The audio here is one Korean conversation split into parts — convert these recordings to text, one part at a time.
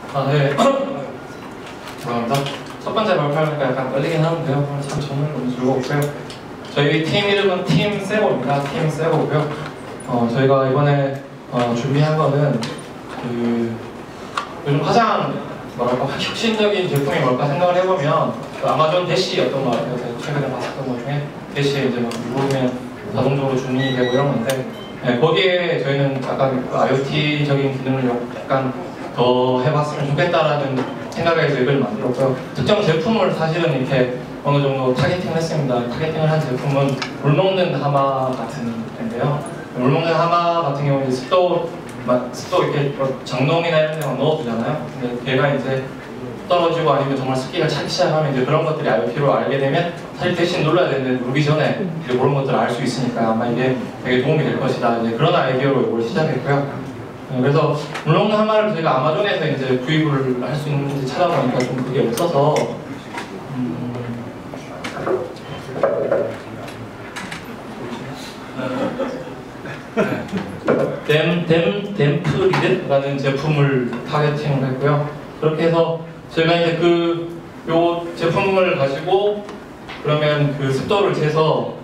네. 감사합니다. 첫 번째 발표하니까 약간 떨리긴 하는데요. 참 정말 너무 즐거웠고요. 저희 팀 이름은 팀 세고입니다. 팀 세고고요. 저희가 이번에 준비한 거는 요즘 가장 뭐랄까 혁신적인 제품이 뭘까 생각을 해보면 아마존 대시였던 것 같아요. 제가 최근에 봤었던 것 중에 대시에 이제 막 누르면 자동적으로 주문이 되고 이런 건데, 네, 거기에 저희는 약간 IoT적인 기능을 약간 더 해봤으면 좋겠다라는 생각에서 이걸 만들었고요. 특정 제품을 사실은 이렇게 어느 정도 타겟팅을 했습니다. 타겟팅을 한 제품은 물 먹는 하마 같은 건데요. 물 먹는 하마 같은 경우는 습도 이렇게 장롱이나 이런 데만 넣어두잖아요. 근데 걔가 이제 떨어지고 아니면 정말 습기가 차기 시작하면 이제 그런 것들이 IoT로 알게 되면 사실 대신 눌러야 되는데 누르기 전에 이제 그런 것들을 알 수 있으니까 아마 이게 되게 도움이 될 것이다. 이제 그런 아이디어로 이걸 시작했고요. 그래서 물 먹는 하마를 저희가 아마존에서 이제 구입을 할 수 있는지 찾아보니까 좀 그게 없어서 댐프리드라는 제품을 타겟팅을 했고요. 그렇게 해서 저희가 이제 요 제품을 가지고 그러면 그 습도를 재서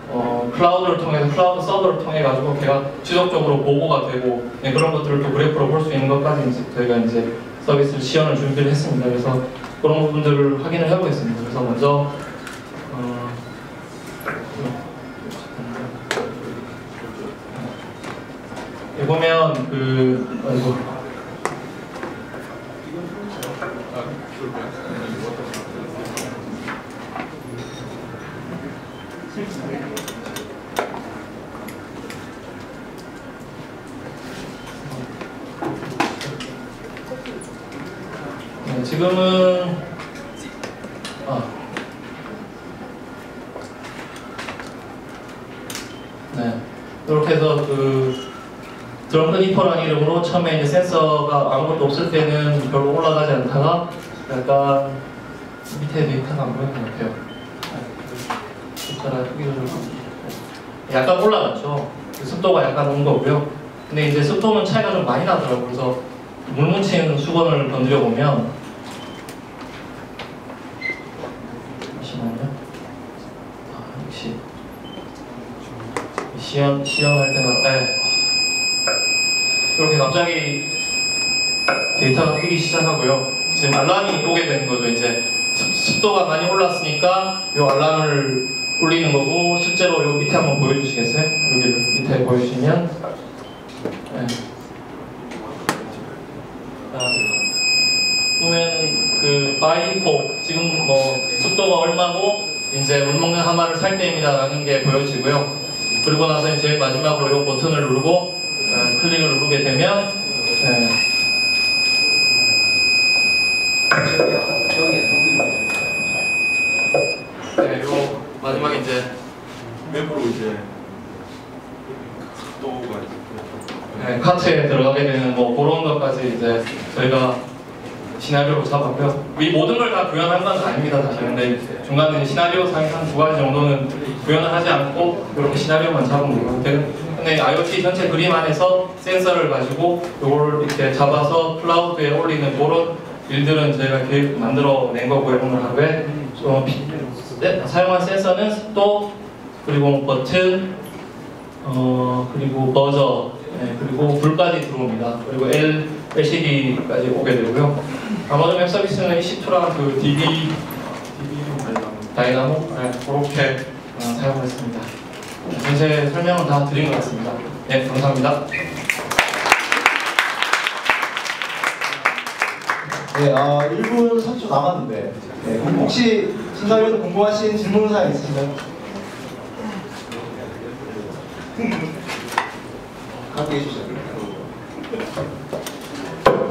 클라우드를 통해서 클라우드 서버를 통해 가지고 걔가 지속적으로 보고가 되고, 네, 그런 것들을 또 그래프로 볼 수 있는 것까지 저희가 이제 서비스를 시연을 준비를 했습니다. 그래서 그런 부분들을 확인을 해보겠습니다. 그래서 먼저 보면 네, 지금은 네, 이렇게 해서 드럼큰 히퍼라는 이름으로 처음에 이제 센서가 아무것도 없을 때는 별로 올라가지 않다가 약간 밑에 데이터가 안 보이는 것 같아요. 숫자가 크기를 약간 올라갔죠. 습도가 약간 온 거고요. 근데 이제 습도는 차이가 좀 많이 나더라고요. 그래서 물 묻힌 수건을 건드려 보면 잠시만요. 역시 시연할 때마다 이렇게 갑자기 데이터가 뜨기 시작하고요. 지금 알람이 오게 되는 거죠. 이제 습도가 많이 올랐으니까 이 알람을 울리는 거고, 실제로 요 밑에 한번 보여주시겠어요? 여기를 밑에 보여주시면, 네. 보면 바이포 지금 습도가 얼마고 이제 물 먹는 하마를 살 때입니다라는 게 보여지고요. 그리고 나서 이제 마지막으로 이 버튼을 누르고 클릭을 누르게 되면, 네. 네, 요 마지막에 이제 맵으로 이제 습도가 네, 카트에 들어가게 되는 그런 것까지 이제 저희가 시나리오로 잡았고요. 이 모든 걸 다 구현한 건 아닙니다, 사실. 근데 중간에 시나리오 상에 한 2가지 정도는 구현을 하지 않고 이렇게 시나리오만 잡은 거고, 근데 IoT 전체 그림 안에서 센서를 가지고 이걸 이렇게 잡아서 클라우드에 올리는 그런 일들은 저희가 만들어낸 거고요. 오늘 하루에 사용한 센서는 습도, 그리고 버튼, 그리고 버저, 네, 그리고 불까지 들어옵니다. 그리고 LCD까지 오게 되고요. 아마존 웹 서비스는 EC2랑 DB 다이나모, 네, 그렇게 사용했습니다. 이제 설명은 다 드린 것 같습니다. 네, 감사합니다. 네, 1분 30초 남았는데, 네, 혹시 심사위원 궁금하신 질문 사항 있으신가요? 함께 해주세요.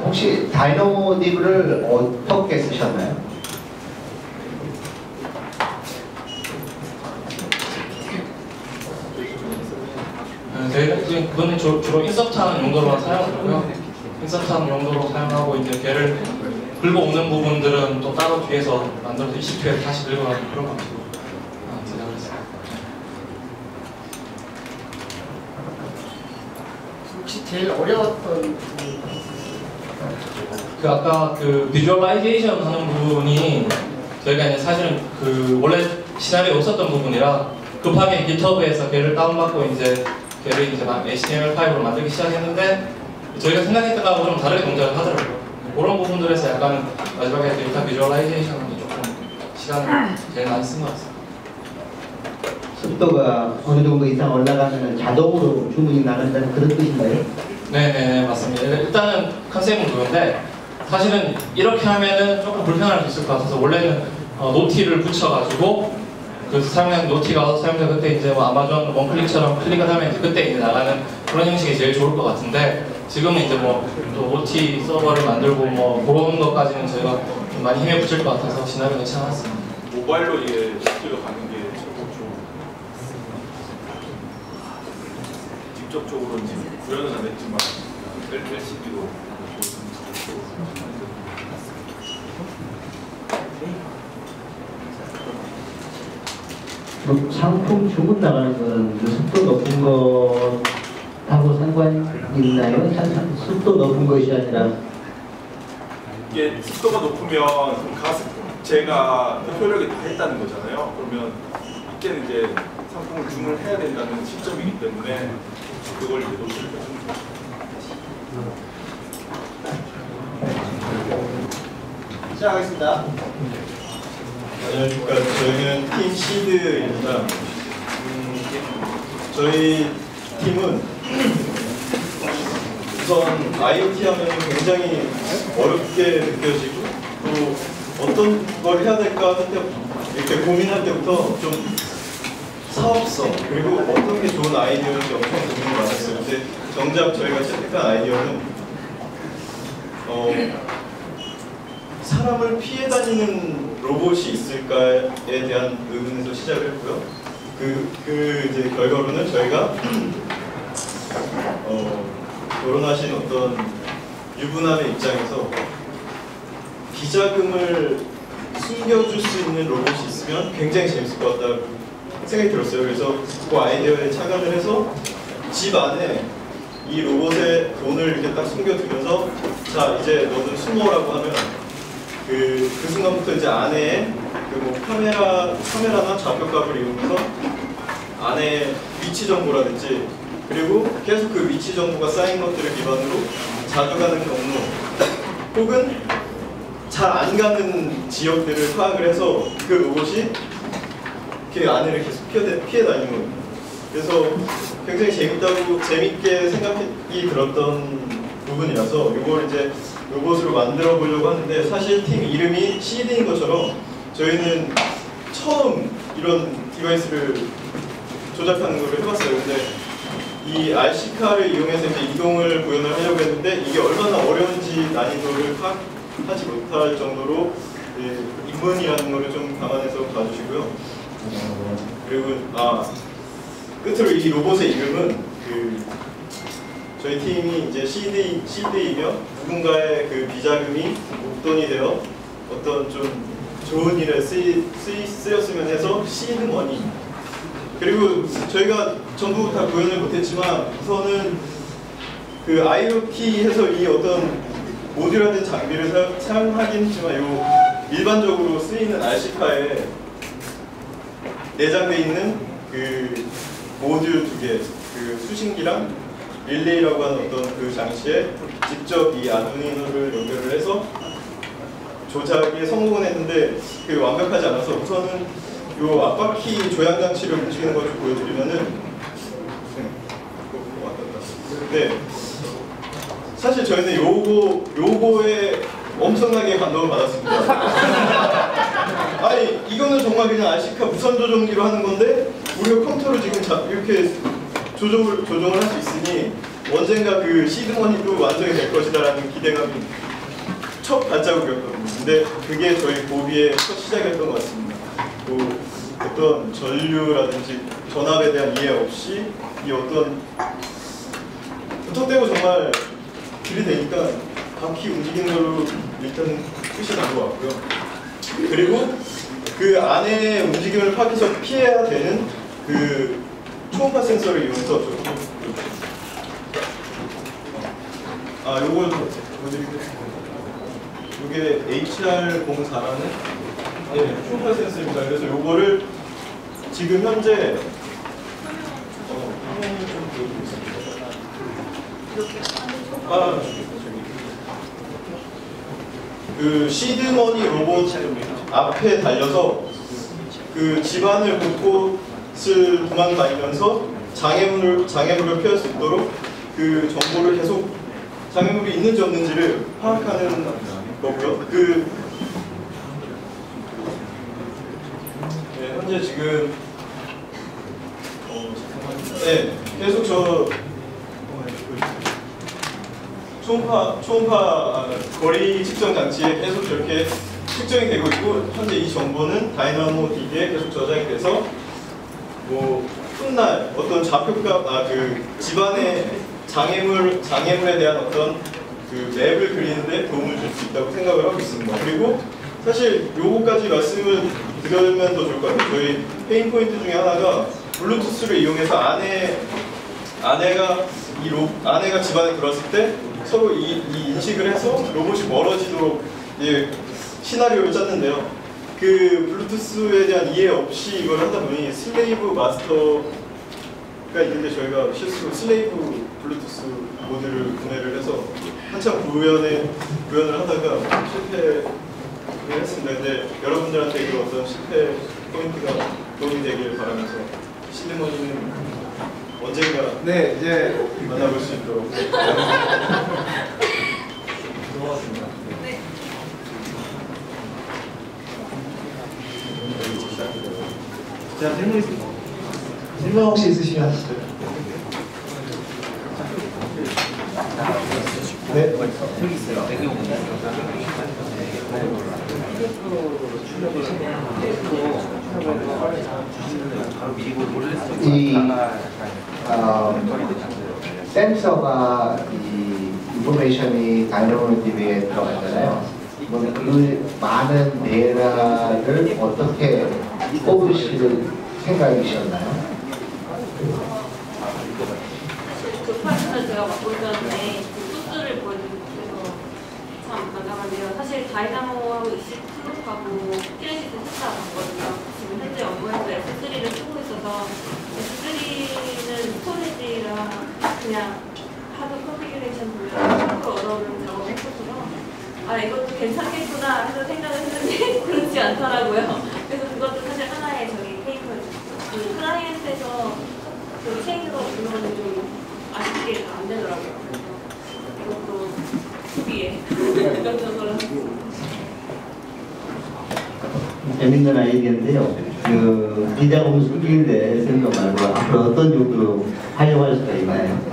혹시 다이노디브를 어떻게 쓰셨나요? 저희는 그거는 주로 인서트하는 용도로 사용하고요. 인서트하는 용도로 사용하고, 이제 걔를 긁어오는 부분들은 또 따로 뒤에서 만들어서 EC2에 다시 긁어가고 그런 방식으로 제작을 했습니다. 혹시 제일 어려웠던 부분이 있으세요? 그 아까 그 비주얼라이제이션 하는 부분이 저희가 이제 사실은 그 원래 시나리오에 없었던 부분이라 급하게 GitHub에서 걔를 다운받고 이제 걔를 이제 막 HTML5로 만들기 시작했는데 저희가 생각했던 거하고 좀 다르게 동작을 하더라고요. 그런 부분들에서 약간 마지막에 데이터 비주얼라이제이션도 조금 시간을 제일 많이 쓴 것 같습니다. 속도가 어느 정도 이상 올라가면 자동으로 주문이 나간다는 그런 뜻인가요? 네네 맞습니다. 일단은 컨셉은 그건데 사실은 이렇게 하면은 조금 불편할 수 있을 것 같아서 원래는 노티를 붙여가지고 그 사용자 노티가 사용자 그때 이제 뭐 아마존 원클릭처럼 클릭을 하면 이제 그때 이제 나가는 그런 형식이 제일 좋을 것 같은데 지금은 이제 뭐 또 노티 서버를 만들고 뭐 그런 것까지는 저희가 좀 많이 힘에 붙일 것 같아서 시나리오 넣지 않았습니다. 모바일로 이게 실제로 가는 게 최고죠. 직접적으로 이제 구현은 안 했지만 LCD로 상품 주문 나가는 거는 그 속도 높은 것하고 상관이 있나요? 속도 높은 것이 아니라 이게 습도가 높으면 제가 효력이 다 했다는 거잖아요. 그러면 이때는 이제 상품을 주문해야 된다는 시점이기 때문에 그걸 이제 노출을 해주는 거죠. 시작하겠습니다. 안녕하십니까. 저희는 팀 시드입니다. 저희 팀은 우선 IoT 하면 굉장히 어렵게 느껴지고 또 어떤 걸 해야 될까 할 때 이렇게 고민할 때부터 좀 사업성 그리고 어떤 게 좋은 아이디어인지 엄청 고민이 많았어요. 근데 정작 저희가 채택한 아이디어는 사람을 피해 다니는 로봇이 있을까에 대한 의문에서 시작을 했고요. 이제 결과로는 저희가 결혼하신 어떤 유부남의 입장에서 비자금을 숨겨줄 수 있는 로봇이 있으면 굉장히 재밌을 것 같다고 생각이 들었어요. 그래서 그 아이디어에 착안을 해서 집 안에 이 로봇에 돈을 이렇게 딱 숨겨두면서 자 이제 너는 숨어라고 하면 그 순간부터 이제 안에 뭐 카메라나 좌표값을 이용해서 안에 위치 정보라든지 그리고 계속 그 위치 정보가 쌓인 것들을 기반으로 자주 가는 경로 혹은 잘 안 가는 지역들을 파악을 해서 그 로봇이 그 안을 계속 피해 다니는 거예요. 그래서 굉장히 재밌게 생각이 들었던 부분이라서 이걸 이제 로봇으로 만들어 보려고 하는데 사실 팀 이름이 시드인 것처럼 저희는 처음 이런 디바이스를 조작하는 걸 해봤어요. 근데 이 RC카를 이용해서 이제 이동을 구현을 하려고 했는데 이게 얼마나 어려운지 난이도를 파악하지 못할 정도로 인문이라는 거를 좀 감안해서 봐주시고요. 그리고 끝으로 이 로봇의 이름은 저희 팀이 이제 시드이며 누군가의 그 비자금이 목돈이 되어 어떤 좀 좋은 일에 쓰였으면 해서 시드머니. 그리고 저희가 전부 다 구현을 못했지만 우선은 그 IoT 해서 이 어떤 모듈화된 장비를 사용하긴 했지만 일반적으로 쓰이는 RC카에 내장되어 있는 그 모듈 2개, 그 수신기랑 릴레이라고 하는 어떤 그 장치에 직접 이 아두이노를 연결을 해서 조작에 성공은 했는데 그게 완벽하지 않아서 우선은 요 앞바퀴 조향 장치를 움직이는 걸 좀 보여드리면은 네. 사실 저희는 요거에 엄청나게 감동을 받았습니다. 아니 이거는 정말 그냥 RC카 무선 조종기로 하는 건데 우리가 컴퓨터로 지금 이렇게 조종을 할 수 있으니 언젠가 그 시드머니도 완성이 될 것이다라는 기대감이 첫 발자국이었거든요. 근데 그게 저희 고비의 첫 시작이었던 것 같습니다. 어떤 전류라든지 전압에 대한 이해 없이 이 어떤 부탁되고 정말 들이대니까 바퀴 움직이는 걸로 일단 끝이 난 것 같고요. 그리고 그 안에 움직임을 파악해서 피해야 되는 그 초음파 센서를 이용해서 요걸 보여드릴게요. 이게 HR04라는 초음파 센서입니다. 그래서 요거를 지금 현재 화면을 좀 보여드리겠습니다. 그 시드머니 로봇 앞에 달려서 그 집안을 곳곳을 도망다니면서 장애물을 피할 수 있도록 그 정보를 계속 장애물이 있는지 없는지를 파악하는 거고요. 네, 현재 지금 네, 계속 저 초음파 거리 측정 장치에 계속 저렇게 측정이 되고 있고, 현재 이 정보는 다이나모 DB에 계속 저장이 돼서 뭐 훗날 어떤 좌표값, 그 집안의 장애물에 대한 어떤 그 맵을 그리는데 도움을 줄 수 있다고 생각을 하고 있습니다. 그리고 사실 요거까지 말씀을 드리면 더 좋을 것 같아요. 저희 페인 포인트 중에 하나가 블루투스를 이용해서 아내가 집안에 들어왔을 때 서로 이 인식을 해서 로봇이 멀어지도록 시나리오를 짰는데요. 그 블루투스에 대한 이해 없이 이걸 하다 보니 슬레이브 마스터가 있는데 저희가 실수로 슬레이브 블루투스 모듈을 구매를 해서 한참 구현을 하다가 실패를 했습니다. 근데 여러분들한테 그 어떤 실패 포인트가 도움이 되길 바라면서 시드머니는 언젠가 네, 이제 만나볼 수 있도록 고맙습니다. 네. 자, 질문 혹시 있으시면 하시죠. 네. 여기 있어요. 이 센서가 이 인포메이션이 다이나모 DB에 들어갔잖아요. 그 많은 데이터를 어떻게 뽑으실 생각이셨나요? 그 파트를 제가 맡고 있었는데 그 소스를 보여드리면서 참 난감한데요. 사실 다이나모하고 익시플룩하고 키네시스 셋 다 봤거든요. 지금 현재 업무에서 S3를 쓰고 있어서 S3는 스토리지랑 그냥 하드 컨피규레이션 참고로 얻어오는 작업을 했었어요. 아, 이것도 괜찮겠구나 해서 생각을 했는데 그렇지 않더라고요. 그래서 그것도 사실 하나의 저기 페이퍼였어요. 그 클라이언트에서 그 체인으로 주는 거는 좀 아쉽게 안 되더라고요. 그래서 이것도 후기에 긍정적으로 재밌는 아이디어인데요. 그 비자금 숨기는데 쓰는 거 말고 앞으로 어떤 용도로 활용할 수가 있나요?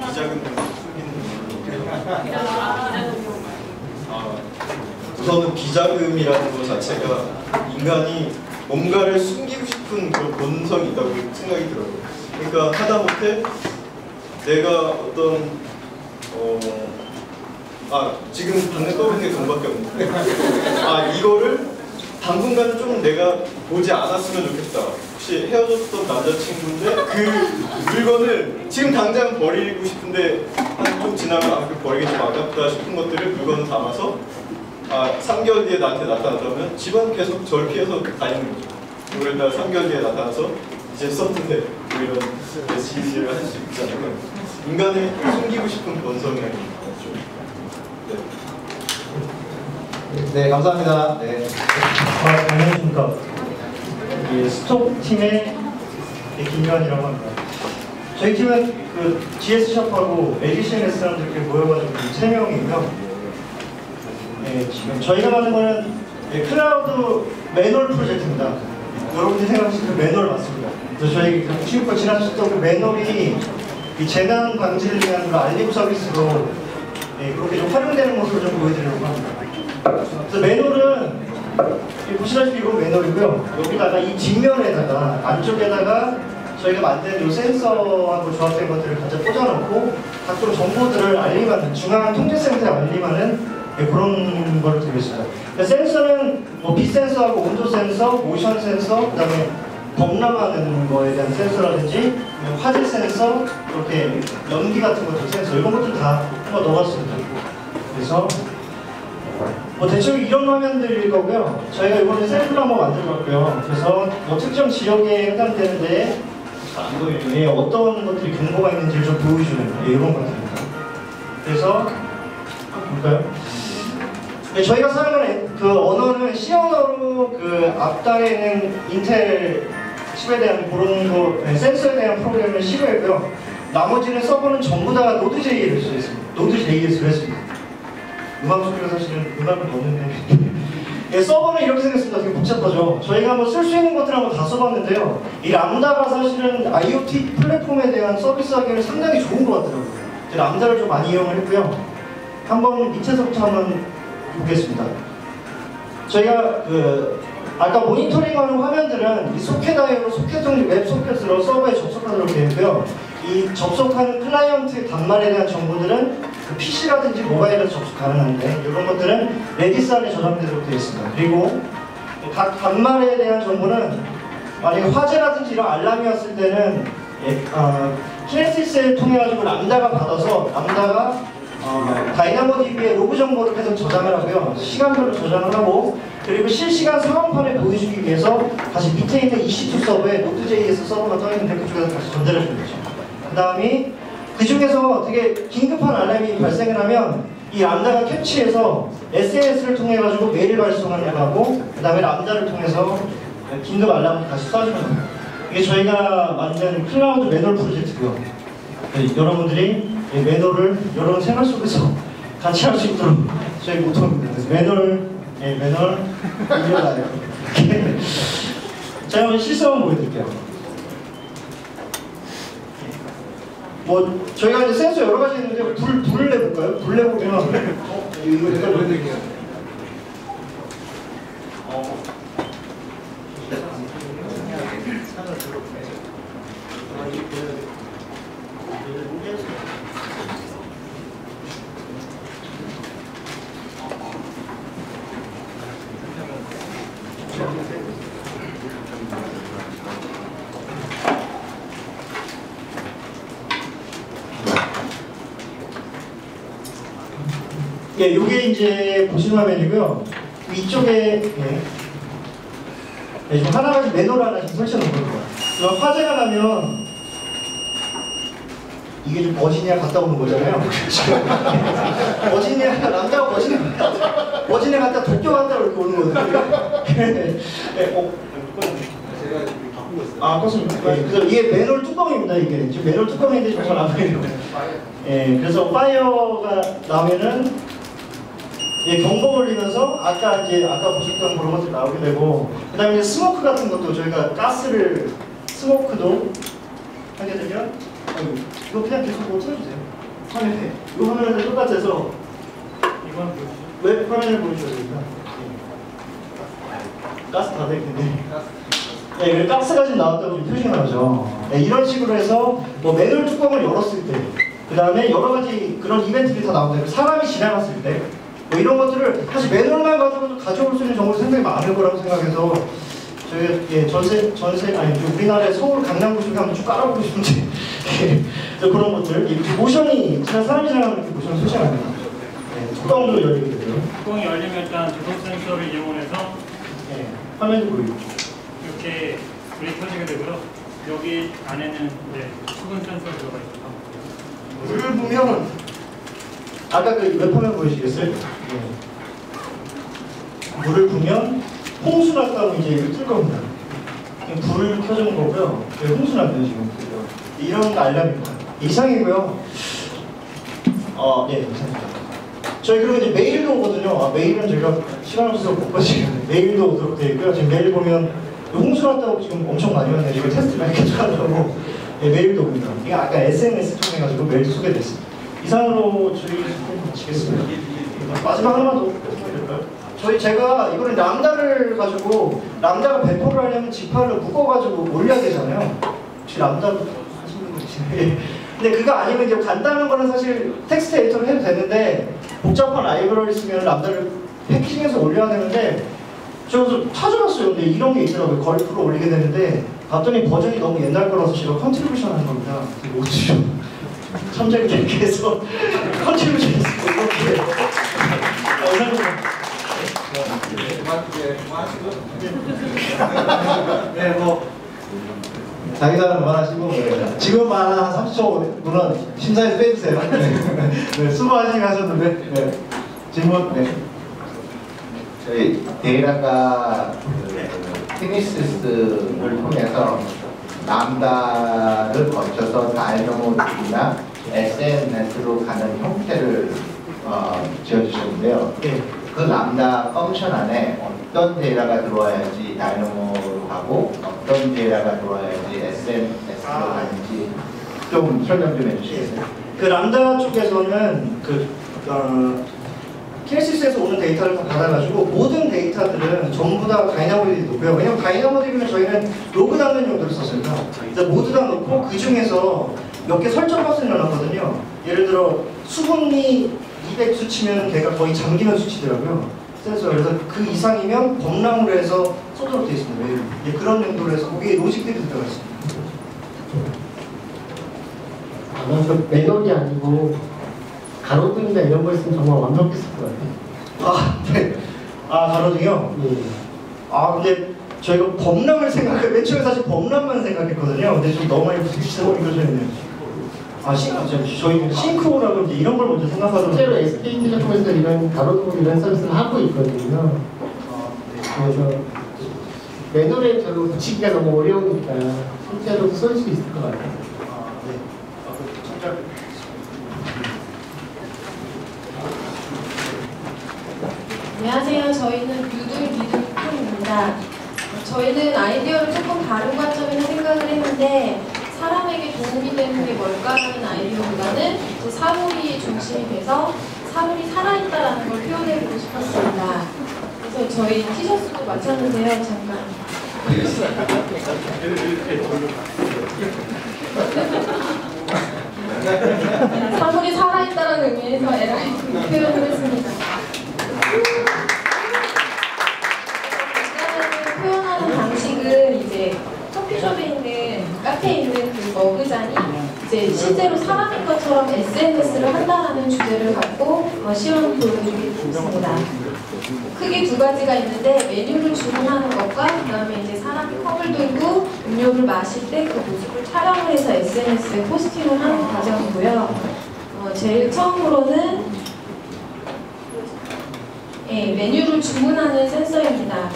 비자금 우선은 비자금이라는 것 자체가 인간이 뭔가를 숨기고 싶은 그런 본성이 있다고 생각이 들어요. 그러니까 하다못해 내가 어떤 지금 방금 떠오르는 게 돈밖에 없는데 이거를 당분간 좀 내가 보지 않았으면 좋겠다. 혹시 헤어졌던 남자친구인데 그 물건을 지금 당장 버리고 싶은데 한 좀 지나면 그 버리기 좀 아깝다 싶은 것들을 물건을 담아서 3개월 뒤에 나한테 나타나면 집안 계속 저를 피해서 다니는 거죠. 그러다 3개월 뒤에 나타나서 이제 썼는데 뭐 이런 메시지를 할 수 있잖아요. 인간의 숨기고 싶은 본성이 있죠. 네, 감사합니다. 네. 안녕하십니까. 스톱 팀의 김유한이라고 합니다. 저희 팀은 그 GS 샵하고 LGCNS 사람들 이렇게 모여가지고 3명이고요. 네, 지금 저희가 만든 거는 클라우드 매뉴얼 프로젝트입니다. 여러분들이 생각하시는 그 매뉴얼 맞습니다. 그래서 저희 그 취업과 지나셨던 그 매뉴얼이 이 재난 방지를 위한 그 알림 서비스로 그렇게 좀 활용되는 모습을 좀 보여드리려고 합니다. 그래서 매뉴얼은 보시다시피 이건 매뉴얼이고요. 여기다가 이 뒷면에다가 안쪽에다가 저희가 만든 이 센서하고 조합된 것들을 갖다 꽂아놓고 각종 정보들을 알림하는 중앙 통제센터에 알림하는 그런 거를 드리고 있습니다. 센서는 뭐 빛 센서하고 온도 센서, 모션 센서, 그다음에 범람하는 거에 대한 센서라든지 화질 센서, 이렇게 연기 같은 것들 센서 이런 것들 다 한번 넣어봤습니다. 그래서 뭐 대충 이런 화면들일 거고요. 저희가 이번에 샘플 한번 만들어봤고요. 그래서 뭐 특정 지역에 해당되는데 안 보이네요. 어떤 것들이 경고가 있는지를 좀 보여주는 이런 것들입니다. 그래서 한번 볼까요? 네, 저희가 사용하는 그 언어는 C 언어로 그 앞단에는 인텔 칩에 대한 그런 거, 센서에 대한 프로그램을 C로 했고요. 나머지는 서버는 전부 다 노드.j를 쓰였습니다. 노드.js를 했습니다. 음악 소리가 사실은 음악을 넣었는데 예, 서버는 이렇게 생겼습니다. 되게 복잡하죠. 저희가 한번 쓸 수 있는 것들 한번 다 써봤는데요. 이 람다가 사실은 IoT 플랫폼에 대한 서비스하기에는 상당히 좋은 것 같더라고요. 람다를 좀 많이 이용을 했고요. 한번 밑에서부터 한번 보겠습니다. 저희가 그 아까 모니터링하는 화면들은 이 소켓 아이로 소켓형 웹 소켓으로 서버에 접속하도록 되어 있고요. 이 접속하는 클라이언트 단말에 대한 정보들은 그 PC라든지 모바일에서 접속 가능한데 이런 것들은 레디스 안에 저장되도록 되어 있습니다. 그리고 각 단말에 대한 정보는 만약에 화재라든지 이런 알람이 왔을 때는 키네시스를 통해 가지고 람다가 받아서 람다가 다이나모DB의 로그 정보를 계속 저장을 하고요. 시간별로 저장을 하고 그리고 실시간 상황판을 보여주기 위해서 다시 밑에 있는 EC2 서버에 노드.js 서버가 떠있는데 그쪽에서 다시 전달해 주는 거죠. 그 다음에 그 중에서 되게 긴급한 알람이 발생을 하면 이 람다가 캡치해서 SNS를 통해 가지고 메일 발송을 하고 그 다음에 람다를 통해서 긴급 알람을 다시 쏴주는 거예요. 이게 저희가 만든 클라우드 매뉴얼 프로젝트고요. 네, 여러분들이 매너를 여러분 생활 속에서 같이 할 수 있도록 저희 모토입니다. 그래서 매너 이겨나요. 제가 한번 실수 한번 보여드릴게요. 뭐 저희가 이제 센서 여러 가지 있는데 불을 내볼까요? 불 내보면 이거 제가 보여드릴게요. 예, 요게 이제 보시는 화면이고요. 이쪽에 지금 하나가지 매너를 하나 지금 설치해 놓은 거예요. 화재가 나면 이게 좀 버지니아 갔다 오는 거잖아요. 버지니아 람다가 버지니아 갔다 도쿄 갔다 이렇게 오는 거거든요. 아, 껐습니다. 네, 그래서 이게 매놀 뚜껑입니다. 이게 지금 매놀 뚜껑인데 정말 안 보여요. 예, 그래서 파이어가 나면은 경보 울리면서 아까 보셨던 그런 것들 나오게 되고, 그다음에 이제 스모크 같은 것도 저희가 스모크도 하게 되면 이거 그냥 계속 뭐 틀어주세요. 화면에 이 화면에 똑같아서 이건 웹 화면을 보여줘야 됩니다. 가스 다 됐는데. 네, 그리고 가스가 지금 나왔다고 지금 표시가 나오죠. 네, 이런 식으로 해서 뭐 매뉴얼 뚜껑을 열었을 때, 그 다음에 여러 가지 그런 이벤트들이 다 나온다. 사람이 지나갔을 때, 뭐 이런 것들을 사실 매뉴얼만 가지고도 가져올 수 있는 정보가 상당히 많을 거라고 생각해서 저희 우리나라의 서울 강남구 중에 한번 쭉 깔아보고 싶은데 그런 것들, 이렇게 모션이 지난 사람이 지나가는 이렇게 모션 설치합니다. 네, 뚜껑도 열리게 되고요. 뚜껑이 열리면 일단 조성 센서를 이용해서 화면이 보이죠. 이렇게 불이 켜지게 되고요. 여기 안에는 이제 수분 센서 들어가 있습니다. 불을 보면 아까 그 웹화면 보이시겠어요? 불을 보면 홍수 났다고 이제 이거 뜰 겁니다. 불을 켜주는 거고요. 홍수 났네요 지금. 이런 알람입니다. 이상이고요. 예, 이상입니다. 저희 그리고 이제 메일도 오거든요. 메일은 저희가 시간 없어서 못 보시겠는데 메일도 오도록 되어 있고요. 지금 메일 보면 홍수 났다고 지금 엄청 많이 왔네요. 이거 테스트 많이 해줘가지고 메일도 옵니다. 이게 아까 SNS 통해가지고 메일도 소개됐습니다. 이상으로 저희 마치겠습니다. 마지막 하나만 더 될까요? 제가 이거는 람다를 가지고 람다가 배포를 하려면 지파를 묶어가지고 올려야 되잖아요. 혹시 람다 하시는 분 계시나요? 근데 그거 아니면 이제 간단한 거는 사실 텍스트 에디터로 해도 되는데 복잡한 라이브러리 쓰면 람다를 패키징해서 올려야 되는데 저 찾아봤어요. 근데 이런 게 있더라고요. 걸프로 올리게 되는데 봤더니 버전이 너무 옛날 거라서 제가 컨트리뷰션 하는 겁니다. 못 주죠. 참작이 이렇게 해서 컨트리뷰션 했어요. 이렇게. 네, 뭐 자기가 그만하시고 네. 지금 한 30초 분은 심사에서 빼주세요. 네, 수고하시게 하셨는데 네. 질문. 네. 저희 데이터가 키니시스를 통해서 람다를 거쳐서 다이너모틱이나 SNS로 가는 형태를 지어주셨는데요. 네. 그 람다 펑션 안에 어떤 데이터가 들어와야지 다이너모로 가고 어떤 데이터가 들어와야지 SNS로 가는지 좀 설명 좀 해주시겠어요? 그 람다 쪽에서는 키네시스에서 오는 데이터를 다 받아가지고 모든 데이터들은 전부 다 다이나모들이 놓고요. 왜냐면 다이나모들이면 저희는 로그 담는 용도로 썼습니다. 그래서 모두 다 놓고 그 중에서 몇 개 설정 값을 넣어놨거든요. 예를 들어 수분이 200 수치면 걔가 거의 잠기는 수치더라고요. 센서. 그래서 그 이상이면 범람으로 해서 쏘도록 되어 있습니다. 예, 그런 용도로 해서 거기에 로직들이 들어가 있습니다. 아마 그 매력이 아니고 가로등이나 이런 거 있으면 정말 완벽했을 것 같아요. 네. 가로등이요? 예. 근데 저희가 범람을 맨 처음에 사실 범람만 생각했거든요. 근데 좀 너무 많이 부딪혀버린 거죠. 저희 싱크홀하고 이제 이런 걸 먼저 생각하던. 실제로 SK텔레콤에서 이런 가로등 이런 서비스를 하고 있거든요. 그래서 매너에 별로 붙이기가 너무 어려우니까 실제로 쓸 수 있을 것 같아요. 안녕하세요. 저희는 유들미들품입니다. 저희는 아이디어를 조금 다른 관점에서 생각을 했는데 사람에게 도움이 되는 게 뭘까라는 아이디어보다는 사물이 중심이 돼서 사물이 살아있다라는 걸 표현해보고 싶었습니다. 그래서 저희 티셔츠도 마쳤는데요. 잠깐. 사물이 살아있다는 의미에서 LIT 표현을 했습니다. 표현하는 방식은 이제 커피숍에 있는 카페에 있는 그 머그잔이 이제 실제로 사람인 것처럼 SNS를 한다라는 주제를 갖고 시험 보여드리겠습니다. 크게 두 가지가 있는데 메뉴를 주문하는 것과 그다음에 이제 사람이 컵을 들고 음료를 마실 때 그 모습을 촬영을 해서 SNS에 포스팅을 하는 과정이고요. 제일 처음으로는 메뉴를 주문하는 센서입니다.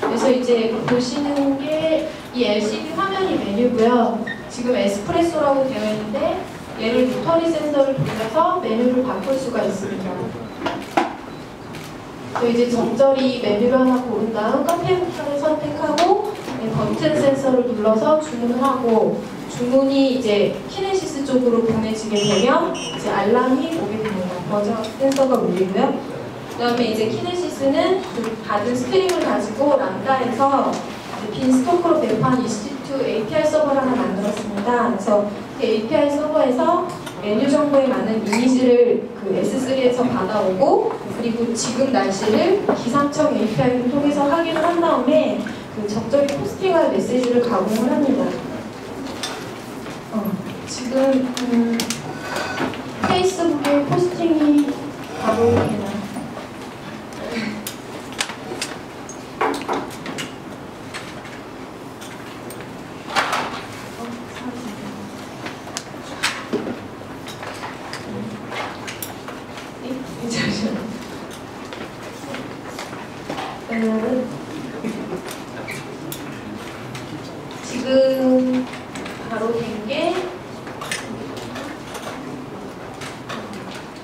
그래서 이제 보시는 게 이 LCD 화면이 메뉴고요. 지금 에스프레소라고 되어 있는데 얘를 로터리 센서를 돌려서 메뉴를 바꿀 수가 있습니다. 이제 적절히 메뉴를 하나 고른 다음 카페 모드를 선택하고 버튼 센서를 눌러서 주문을 하고 주문이 이제 키네시스 쪽으로 보내지게 되면 이제 알람이 오게 됩니다. 버전 센서가 울리고요. 그다음에 이제 키네시스는 그 받은 스트림을 가지고 람다에서 빈스토크로 배포한 EC2 API 서버를 하나 만들었습니다. 그래서 그 API 서버에서 메뉴 정보에 맞는 이미지를 그 S3에서 받아오고 그리고 지금 날씨를 기상청 API를 통해서 확인을 한 다음에 그 적절히 포스팅할 메시지를 가공을 합니다. 지금 페이스북에 포스팅이 가공이 되나요? 지금 바로 된 게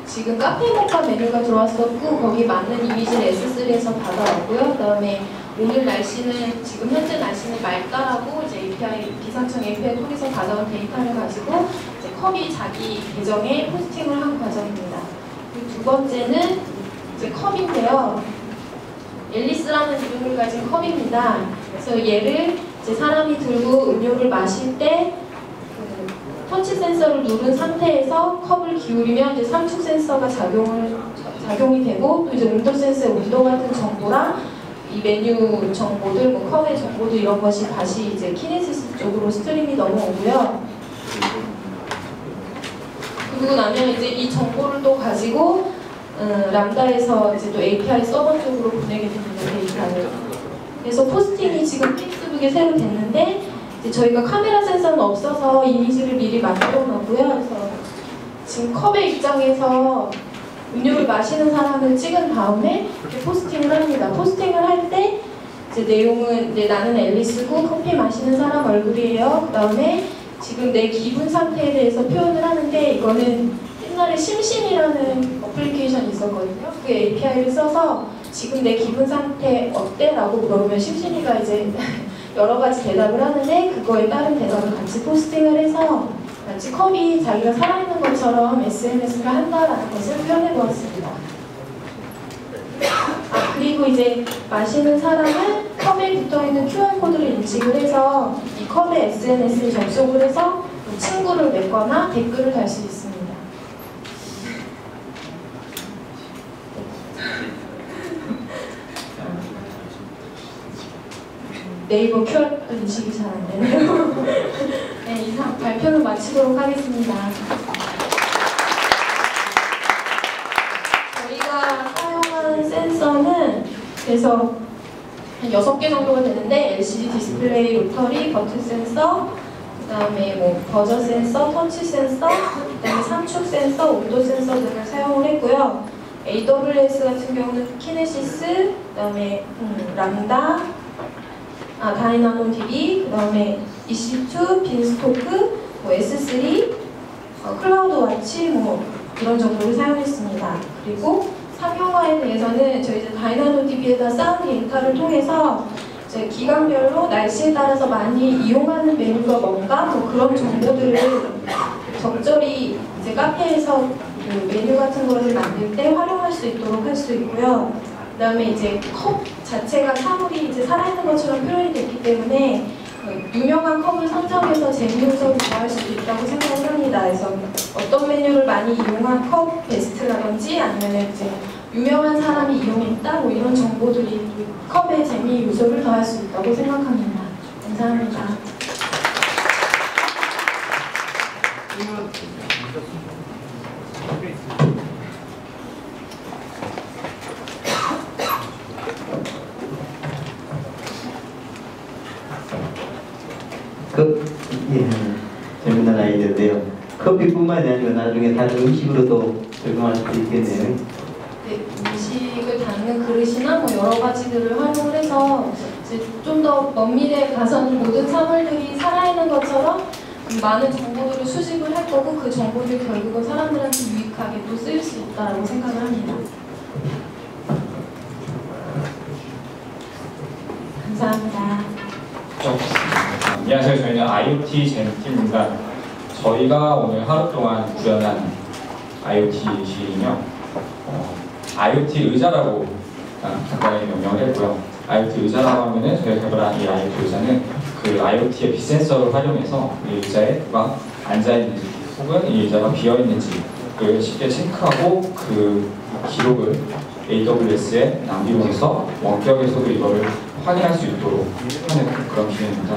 지금 카페 모카 메뉴가 들어왔었고 거기 맞는 이미지를 S3에서 받아왔고요. 그다음에 오늘 날씨는 지금 현재 날씨는 맑다라고 이제 API 기상청 API 통해서 받아온 데이터를 가지고 이제 컵이 자기 계정에 포스팅을 한 과정입니다. 그리고 두 번째는 이제 컵인데요. 앨리스라는 이름을 가진 컵입니다. 그래서 얘를 이제 사람이 들고 음료를 마실 때 터치 센서를 누른 상태에서 컵을 기울이면 이제 삼축 센서가 작용이 되고 또 이제 온도 센서의 온도 같은 정보랑 이 메뉴 정보들, 뭐 컵의 정보도 이런 것이 다시 이제 키네시스 쪽으로 스트림이 넘어오고요. 그리고 나면 이제 이 정보를 또 가지고 람다에서 이제 또 API 서버 쪽으로 보내게 됩니다, 데이터를. 그래서 포스팅이 지금 픽스북에 새로 됐는데 이제 저희가 카메라 센서는 없어서 이미지를 미리 만들어 놓고요. 그래서 지금 컵의 입장에서 음료를 마시는 사람을 찍은 다음에 이렇게 포스팅을 합니다. 포스팅을 할 때 이제 내용은 이제 나는 앨리스고 커피 마시는 사람 얼굴이에요. 그 다음에 지금 내 기분 상태에 대해서 표현을 하는데 이거는 옛날에 심심이라는 어플리케이션이 있었거든요. 그 API를 써서 지금 내 기분 상태 어때? 라고 물어보면 심심이가 이제 여러 가지 대답을 하는데 그거에 따른 대답을 같이 포스팅을 해서 마치 컵이 자기가 살아있는 것처럼 SNS를 한다라는 것을 표현해 보았습니다. 그리고 이제 마시는 사람은 컵에 붙어있는 QR코드를 인식을 해서 이 컵의 SNS에 접속을 해서 친구를 맺거나 댓글을 달 수 있습니다. 네이버 QR코드 인식이 잘 안 되네요. 네, 이상 발표는 마치도록 하겠습니다. 저희가 사용한 센서는 그래서 한 6개 정도가 되는데 LCD 디스플레이, 로터리, 버튼 센서, 그 다음에 뭐 버저 센서, 터치 센서, 그 다음에 삼축 센서, 온도 센서 등을 사용을 했고요. AWS 같은 경우는 키네시스, 그 다음에 람다, 다이나모 DB, 그 다음에 EC2, 빈스토크, 뭐 S3, 클라우드 와치 뭐 이런 정도를 사용했습니다. 그리고 상용화에 대해서는 저희 이제 다이나모 DB에다 쌓은 데이터를 통해서 이제 기간별로 날씨에 따라서 많이 이용하는 메뉴가 뭔가 뭐 그런 정보들을 적절히 이제 카페에서 그 메뉴 같은 거를 만들 때 활용할 수 있도록 할 수 있고요. 그 다음에 이제 컵 자체가 사물이 이제 살아있는 것처럼 표현이 됐기 때문에 유명한 컵을 선정해서 재미 요소를 더할 수도 있다고 생각을 합니다. 그래서 어떤 메뉴를 많이 이용한 컵 베스트라든지 아니면 이제 유명한 사람이 이용했다 뭐 이런 정보들이 컵의 재미 요소를 더할 수 있다고 생각합니다. 감사합니다. 재미난 아이디어인데요. 커피뿐만이 아니라 나중에 다른 음식으로도 적용할 수도 있겠네요. 네, 음식을 담는 그릇이나 뭐 여러 가지들을 활용을 해서 좀 더 먼 미래에 가서는 모든 사물들이 살아있는 것처럼 많은 정보들을 수집을 할 거고 그 정보들 결국은 사람들한테 유익하게 또 쓰일 수 있다고 생각을 합니다. 감사합니다. 안녕하세요. 저희는 IoT 젠팀입니다. 저희가 오늘 하루 동안 구현한 IoT실은요, IoT 의자라고 간단하게 명명을 했고요. IoT 의자라고 하면은 저희가 개발한 이 IoT 의자는 그 IoT의 빛센서를 활용해서 이 의자에 누가 앉아있는지 혹은 이 의자가 비어있는지를 쉽게 체크하고 그 기록을 AWS에 남기면서 원격에서도 이거를 확인할 수 있도록 하는 그런 기능입니다.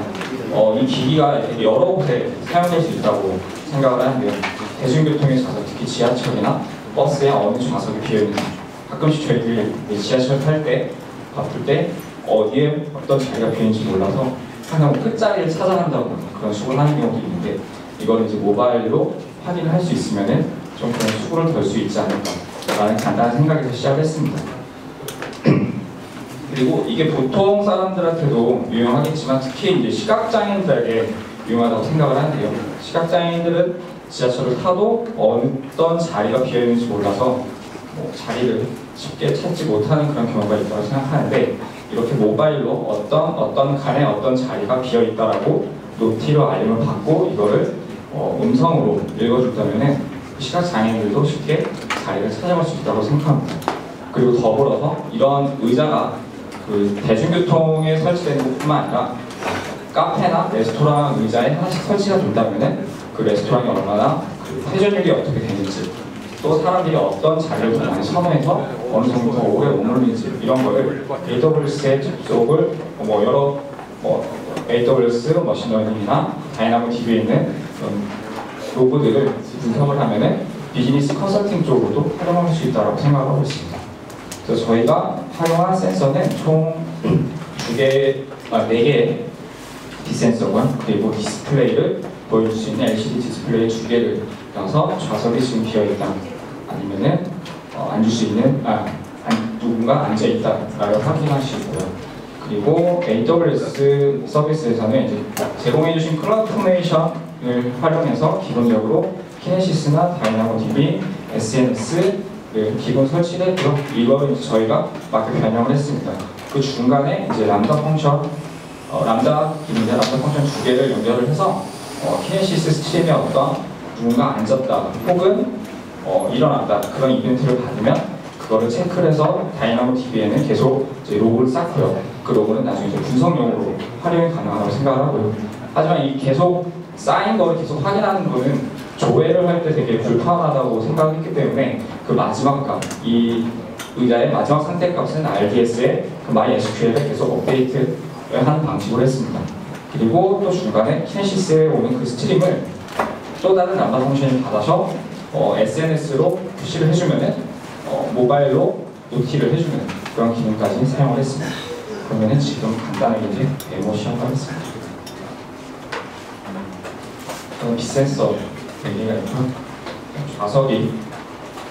이 기기가 여러 곳에 사용될 수 있다고 생각을 하는데요. 대중교통에서 가서 특히 지하철이나 버스에 어느 좌석이 비어있는지 가끔씩 저희들이 지하철 탈 때 바쁠 때 어디에 어떤 자리가 비어있는지 몰라서 항상 끝자리를 찾아간다고 그런 수고를 하는 경우도 있는데 이걸 이제 모바일로 확인을 할 수 있으면은 좀 그런 수고를 덜 수 있지 않을까라는 간단한 생각에서 시작했습니다. 그리고 이게 보통 사람들한테도 유용하겠지만 특히 이제 시각장애인들에게 유용하다고 생각을 하는데요. 시각장애인들은 지하철을 타도 어떤 자리가 비어있는지 몰라서 자리를 쉽게 찾지 못하는 그런 경우가 있다고 생각하는데 이렇게 모바일로 어떤 칸에 어떤 자리가 비어있다라고 노티로 알림을 받고 이거를 음성으로 읽어준다면 시각장애인들도 쉽게 자리를 찾아갈 수 있다고 생각합니다. 그리고 더불어서 이런 의자가 그 대중교통에 설치되는 것뿐만 아니라 카페나 레스토랑 의자에 하나씩 설치가 된다면 그 레스토랑이 얼마나 그 회전율이 어떻게 되는지 또 사람들이 어떤 자료를 많이 선호해서 어느 정도 더 오래 머무르는지 이런 거를 AWS의 접속을 여러 AWS 머신러닝이나 다이나모DB에 있는 로그들을 분석을 하면은 비즈니스 컨설팅 쪽으로도 활용할 수 있다고 생각하고 있습니다. 그래서 저희가 활용한 센서는 총 4개의 뒷센서건 그리고 디스플레이를 보여줄 수 있는 LCD 디스플레이 2개를 넣어서 좌석이 지금 비어있다 아니면은 앉을 수 있는 누군가 앉아있다라고 확인할 수 있고요. 그리고 AWS 서비스에서는 이제 제공해주신 클라우드 포메이션을 활용해서 기본적으로 키네시스나 다이나모DB, SNS를 기본 설치를 했고요. 이거를 이제 저희가 마크 변형을 했습니다. 그 중간에 이제 람다 펑션, 람다 펑션 2개를 연결을 해서 키네시스 스트림에 어떤 누군가 앉았다 혹은 일어났다 그런 이벤트를 받으면 그거를 체크를 해서 다이나모DB에는 계속 이제 로그를 쌓고요. 그 로그는 나중에 이제 분석용으로 활용이 가능하다고 생각을 하고요. 하지만 이 계속 쌓인 거를 계속 확인하는 거는 조회를 할 때 되게 불편하다고 생각했기 때문에 그 마지막 값, 이 의자의 마지막 선택값은 RDS에 그 MySQL에 계속 업데이트를 하는 방식으로 했습니다. 그리고 또 중간에 키네시스에 오는 그 스트림을 또 다른 람다 펑션을 받아서 SNS로 푸시를 해주면은 모바일로 노티를 해주는 그런 기능까지 사용을 했습니다. 그러면은 지금 간단하게 이제 데모 시작하겠습니다. 저는 빗센서 4개가 있고 좌석이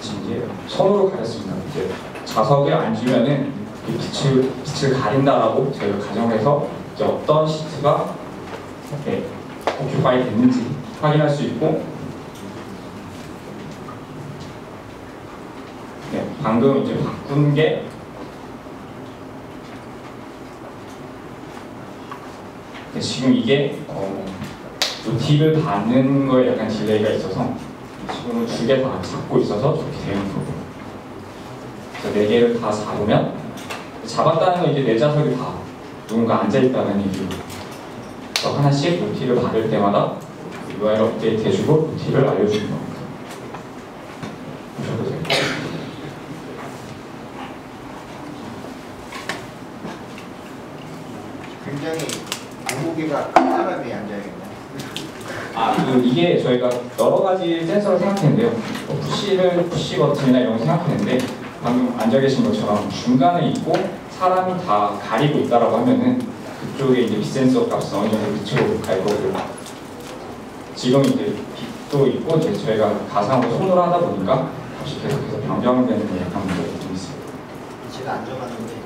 이제 선으로 가렸습니다. 이제 좌석에 앉으면은 빛을 가린다라고 저희가 가정해서 이제 어떤 시트가 오큐파이 됐는지 확인할 수 있고, 방금 이제 바꾼 게 지금 이게 노티를 받는 거에 약간 딜레이가 있어서 지금은 2개 다 잡고 있어서 저렇게 되는 거고, 그래서 4개를 다 잡으면 잡았다는 건 이제 4좌석이 다 누군가 앉아있다는 얘기고, 그래서 하나씩 노티를 받을 때마다 UI를 업데이트 해주고 노티를 알려주는 겁니다. 보셔도 돼요. 굉장히 무게가 큰 사람이 앉아있네요. 이게 저희가 여러 가지 센서를 생각했는데요. 푸시 버튼이나 이런 거 생각했는데 방금 앉아 계신 것처럼 중간에 있고 사람이 다 가리고 있다라고 하면은 그쪽에 이제 빗센서 값은 어느 정도 밑으로 갈 거고요. 지금 이제 빛도 있고 이제 저희가 가상으로 손으로 하다 보니까 값이 계속해서 변경되는 약간 문제가 좀 있어요. 제가 앉아봤는데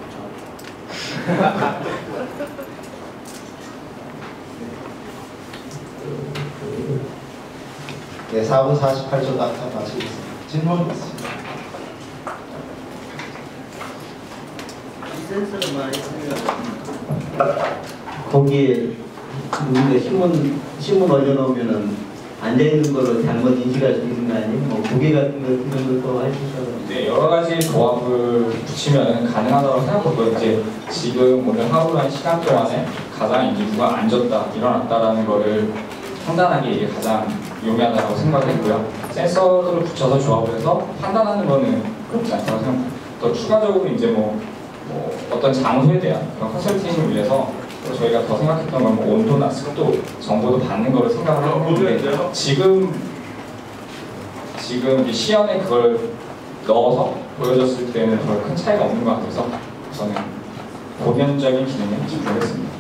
네, 4분 48초 딱 마치겠습니다. 질문 있습니다. 거기에 누군가 신문 올려놓으면은 앉아있는 걸로 잘못 인식할 수 있는 거 아니에요? 뭐 고개 같은 거 그런 것도 해주셔서. 네, 여러 가지 조합을 붙이면 가능하다고 생각하고, 이제 지금 오늘 하루라는 시간 동안에 가장 이제 누가 앉았다, 일어났다라는 거를 판단하기 이게 가장 용이하다고 생각을 했고요. 센서를 붙여서 조합을 해서 판단하는 거는 그렇지 않다고 생각합니다. 또 추가적으로 이제 어떤 장소에 대한 그런 컨설팅을 위해서 저희가 더 생각했던 건 온도나 습도 정보도 받는 거를 생각을 했는데 지금 이제 시연에 그걸 넣어서 보여줬을 때는 별 큰 차이가 없는 것 같아서 저는 보편적인 기능에 집중했습니다.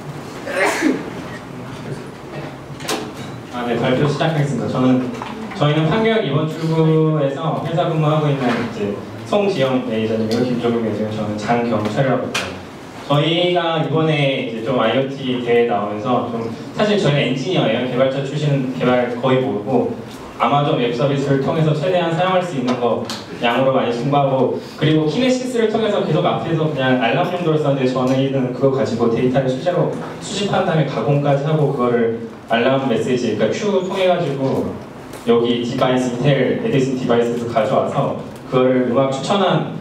네, 발표 시작하겠습니다. 저희는 판교역 이번 출구에서 회사 근무하고 있는 이제 송지영 매니저님이고 김종국 매니저님, 저는 장경철이라고 합니다. 저희가 이번에 이제 좀 IoT 대회 나오면서 사실 저희는 엔지니어예요. 개발자 출신은 개발 거의 모르고 아마존 웹 서비스를 통해서 최대한 사용할 수 있는 거 양으로 많이 승부하고, 그리고 키네시스를 통해서 계속 앞에서 그냥 알람 정도로 썼는데 저희는 그거 가지고 데이터를 실제로 수집한 다음에 가공까지 하고 그거를 알람 메시지, 그러니까 큐 통해가지고 여기 디바이스, 인텔 에디슨 디바이스에서 가져와서 그거를 음악 추천한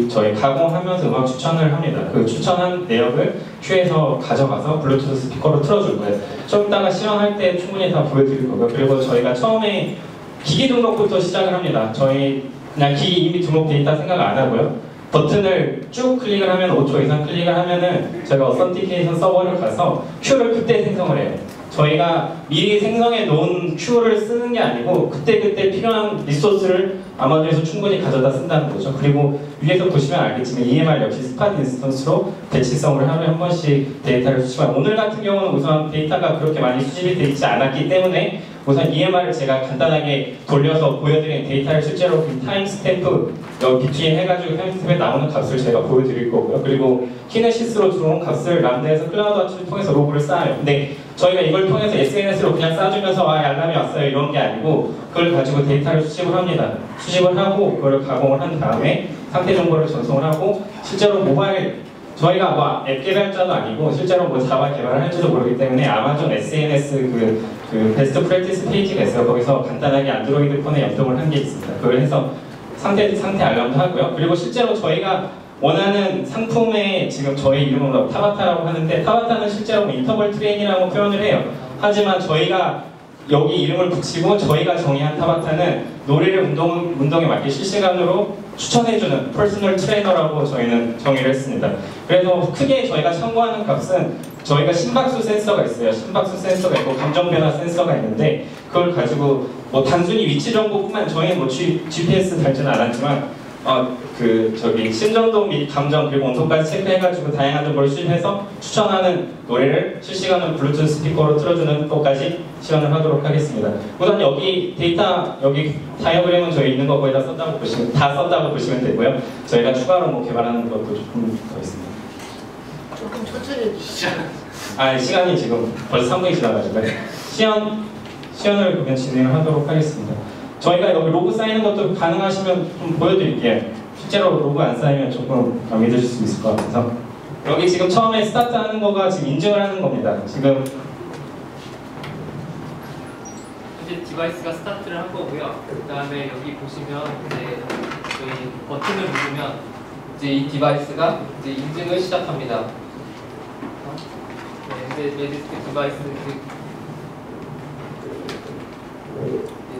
저희 가공하면서 음악 추천을 합니다. 그 추천한 내역을 큐에서 가져가서 블루투스 스피커로 틀어줄 거예요. 좀 이따가 시연할 때 충분히 다 보여드릴 거고요. 그리고 저희가 처음에 기기 등록부터 시작을 합니다. 저희 그냥 기기 이미 등록돼 있다 생각 안 하고요. 버튼을 쭉 클릭을 하면 5초 이상 클릭을 하면은 저희가 어센티케이션 서버를 가서 큐를 그때 생성을 해요. 저희가 미리 생성해 놓은 큐를 쓰는 게 아니고 그때그때 필요한 리소스를 아마존에서 충분히 가져다 쓴다는 거죠. 그리고 위에서 보시면 알겠지만 EMR 역시 스팟 인스턴스로 배치성을 하루에 한 번씩 데이터를 수집합니다. 오늘 같은 경우는 우선 데이터가 그렇게 많이 수집이 되어 있지 않았기 때문에 우선 EMR을 제가 간단하게 돌려서 보여드린 데이터를 실제로 그 타임스탬프 여기 비트인 해가지고 타임스탬프에 나오는 값을 제가 보여드릴 거고요. 그리고 키네시스로 들어온 값을 람다에서 클라우드 와치를 통해서 로그를 쌓아요. 근데 저희가 이걸 통해서 SNS로 그냥 쌓아주면서 알람이 왔어요 이런 게 아니고 그걸 가지고 데이터를 수집을 합니다. 수집을 하고 그걸 가공을 한 다음에 상태 정보를 전송을 하고 실제로 모바일 저희가 뭐 앱 개발자도 아니고 실제로 뭐 자바 개발을 할지도 모르기 때문에 아마존 SNS 그 베스트 프랙티스 페이지가 있어요. 거기서 간단하게 안드로이드 폰에 연동을 한 게 있습니다. 그걸 해서 상태 알람도 하고요. 그리고 실제로 저희가 원하는 상품에 지금 저희 이름으로 타바타라고 하는데 타바타는 실제로 인터벌 트레인이라고 표현을 해요. 하지만 저희가 여기 이름을 붙이고 저희가 정의한 타바타는 노래를 운동에 맞게 실시간으로 추천해주는 퍼스널 트레이너라고 저희는 정의를 했습니다. 그래서 크게 저희가 참고하는 값은 저희가 심박수 센서가 있어요. 심박수 센서가 있고 감정 변화 센서가 있는데 그걸 가지고 뭐 단순히 위치 정보뿐만 저희는 뭐 GPS 달지는 않았지만 심전도 및 감정 그리고 온도까지 체크해가지고 다양한 정보를 수집해서 추천하는 노래를 실시간으로 블루투스 스피커로 틀어주는 것까지 시연을 하도록 하겠습니다. 우선 여기 데이터 여기 다이어그램은 저희 있는 거 거의 다 썼다고 보시면 되고요. 저희가 추가로 뭐 개발하는 것도 조금 더 있습니다. 조금 천천히 해주시죠. 시간이 지금 벌써 3분이 지나가지고 시연을 그러면 진행을 하도록 하겠습니다. 저희가 여기 로고 쌓이는 것도 가능하시면 좀 보여드릴게요. 실제로 로고 안 쌓이면 조금 믿으실 수 있을 것 같아서 여기 지금 처음에 스타트하는 거가 지금 인증을 하는 겁니다. 지금 이제 디바이스가 스타트를 한 거고요. 그 다음에 여기 보시면 이제 저희 버튼을 누르면 이제 이 디바이스가 이제 인증을 시작합니다. 네, 이제 메디스크 디바이스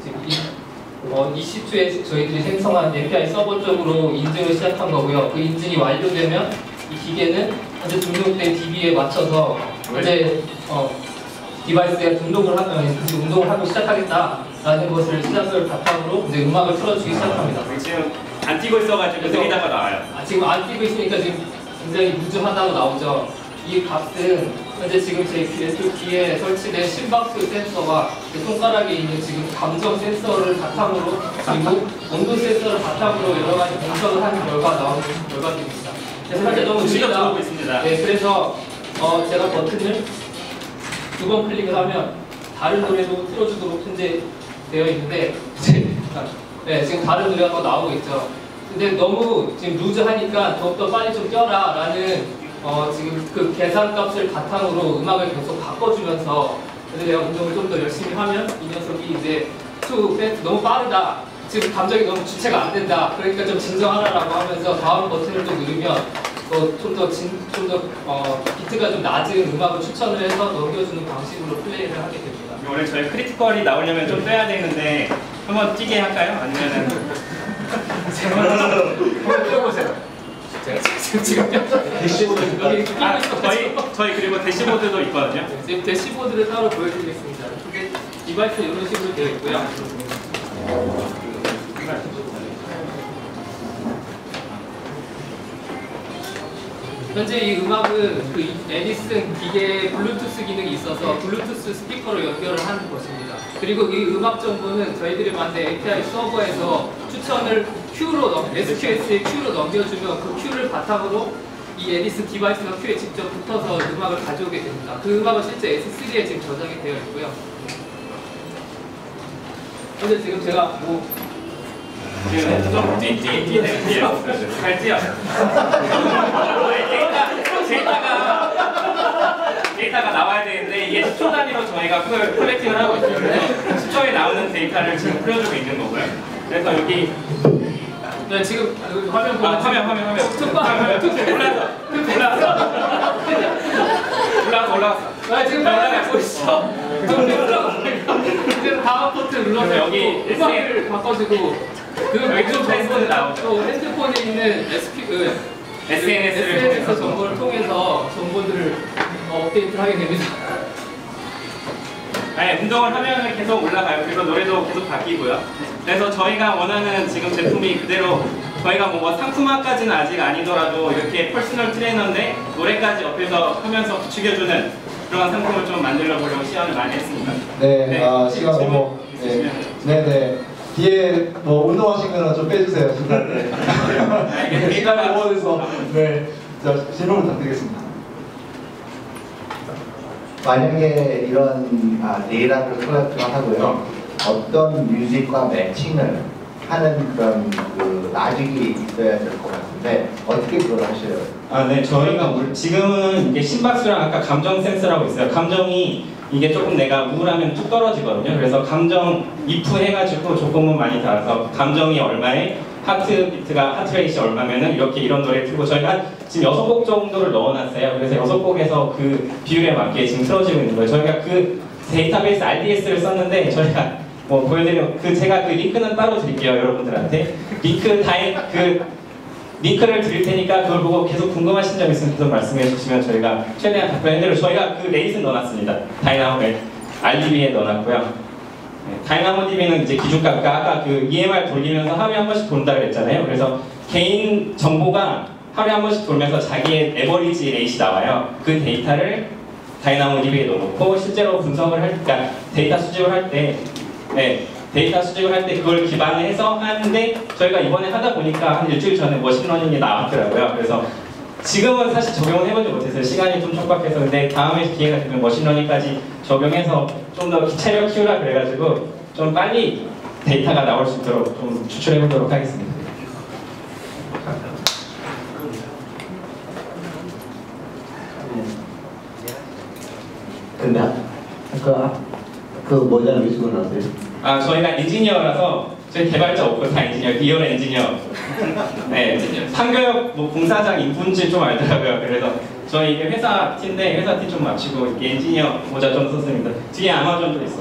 지금 EC2에 저희들이 생성한 API 서버 쪽으로 인증을 시작한 거고요. 그 인증이 완료되면 이 기계는 현재 등록된 DB에 맞춰서 이제 디바이스에 등록을 하면 운동을 하고 시작하겠다라는 것을 시작을 바탕으로 이제 음악을 틀어주기 시작합니다. 지금 안 뛰고 있어가지고 들리다가 나와요. 지금 안 뛰고 있으니까 지금 굉장히 루즈하다고 나오죠. 이 값은 현재 지금 제 귀에 설치된 심박수 센서와 손가락에 있는 지금 감정 센서를 바탕으로 그리고 온도 센서를 바탕으로 여러 가지 분석을 한 결과 나오는 결과들입니다. 그래서 현재 너무 느리다. 네, 그래서 제가 버튼을 2번 클릭을 하면 다른 노래도 틀어주도록 현재 되어 있는데 네, 지금 다른 노래가 더 나오고 있죠. 근데 너무 지금 루즈하니까 더욱더 빨리 좀 껴라 라는 지금 그 계산값을 바탕으로 음악을 계속 바꿔주면서 그래서 내가 운동을 좀 더 열심히 하면 이 녀석이 이제 너무 빠르다. 지금 감정이 너무 주체가 안 된다. 그러니까 좀 진정하라라고 하면서 다음 버튼을 좀 누르면 좀 더 비트가 좀 낮은 음악을 추천을 해서 넘겨주는 방식으로 플레이를 하게 됩니다. 오늘 저희 크리티컬이 나오려면 좀 빼야 되는데 한번 뛰게 할까요? 아니면은 한번 뛰어보세요. 지금 대시보드 저희 그리고 대시보드도 있거든요. 지금 대시보드를 따로 보여드리겠습니다. 이게 디바이스 이런 식으로 되어 있고요. 현재 이 음악은 그 에디슨 기계에 블루투스 기능이 있어서 블루투스 스피커로 연결을 하는 것입니다. 그리고 이 음악 정보는 저희들이 만든 API 서버에서 추천을 SQS에 Q로 넘겨주면 그 Q를 바탕으로 이 에디슨 디바이스가 Q에 직접 붙어서 음악을 가져오게 됩니다. 그 음악은 실제 S3에 지금 저장이 되어 있고요. 근데 지금 제가 지금 좀 뛰네요. 잘 뛰어. 데이터가 나와야 되는데 이게 10초 단위로 저희가 콜렉팅을 하고 있어요. 그래서 10초에 나오는 데이터를 지금 풀어주고 있는 거고요. 그래서 여기 네, 지금 화면 보면 화면 올라갔어. 지금 올라가고 있어. 이제 다음 버튼 눌러서 여기 음악을 바꿔주고 그 왼쪽 패스는 나오죠. 또 핸드폰에 있는 SNS 정보를 통해서 정보들을 업데이트를 하게 됩니다. 네, 운동을 하면 계속 올라가요. 그리고 노래도 계속 바뀌고요. 그래서 저희가 원하는 지금 제품이 그대로 저희가 뭐 상품화까지는 아직 아니더라도 이렇게 퍼스널 트레이너인데 노래까지 옆에서 하면서 부추겨주는 그런 상품을 좀 만들어 보려고 시연을 많이 했습니다. 네, 시간 너무 네네. 뒤에 뭐 운동하신 거는 좀 빼주세요. 중간에. 시간을 모아서 네. 자, 질문 부탁드리겠습니다. 만약에 이런 데이터를 컬렉팅하고요, 어떤 뮤직과 매칭을 하는 그런 그 놔직이 있어야 될 것 같은데 어떻게 그걸 하셔요? 네, 저희가 지금은 이게 심박수랑 아까 감정 센서라고 있어요. 감정이 이게 조금 내가 우울하면 뚝 떨어지거든요. 그래서 감정 if 해가지고 조금은 많이 달아서 감정이 얼마에 하트레이트 얼마면은 이렇게 이런 노래 틀고 저희가 지금 6곡 정도를 넣어놨어요. 그래서 6곡에서 그 비율에 맞게 지금 틀어지고 있는 거예요. 저희가 그 데이터베이스 RDS를 썼는데 저희가 뭐 보여드리면 제가 그 링크는 따로 드릴게요, 여러분들한테. 링크를 드릴 테니까 그걸 보고 계속 궁금하신 점 있으면 계속 말씀해 주시면 저희가 최대한 답변해드리고 저희가 그 레이슨 넣어놨습니다. 다이나모 RDB에 넣어놨고요. 다이나모 DB는 이제 기준값과 아까 그 EMR 돌리면서 하루에 한 번씩 돈다 그랬잖아요. 그래서 개인 정보가 하루에 한 번씩 돌면서 자기의 에버리지 레이시 나와요. 그 데이터를 다이나모 DB에 넣어놓고 실제로 분석을 그러니까 데이터 수집을 할 때 그걸 기반해서 하는데 저희가 이번에 하다 보니까 한 일주일 전에 머신러닝이 나왔더라고요. 그래서 지금은 사실 적용을 해보지 못했어요. 시간이 좀 촉박해서. 근데 다음에 기회가 되면 머신러닝까지 적용해서 좀 더 체력 키우라 그래가지고 좀 빨리 데이터가 나올 수 있도록 좀 추출해보도록 하겠습니다. 근데 그 뭐냐 왜 쓰고 나세요? 저희가 엔지니어라서 저희 개발자 없고 다 엔지니어, 리얼 엔지니어. 네, 판교역 뭐 공사장 인분지 좀 알더라고요. 그래서 저희 이게 회사 팀인데 회사 팀 좀 맞추고 엔지니어 모자 좀 썼습니다. 뒤에 아마존도 있어.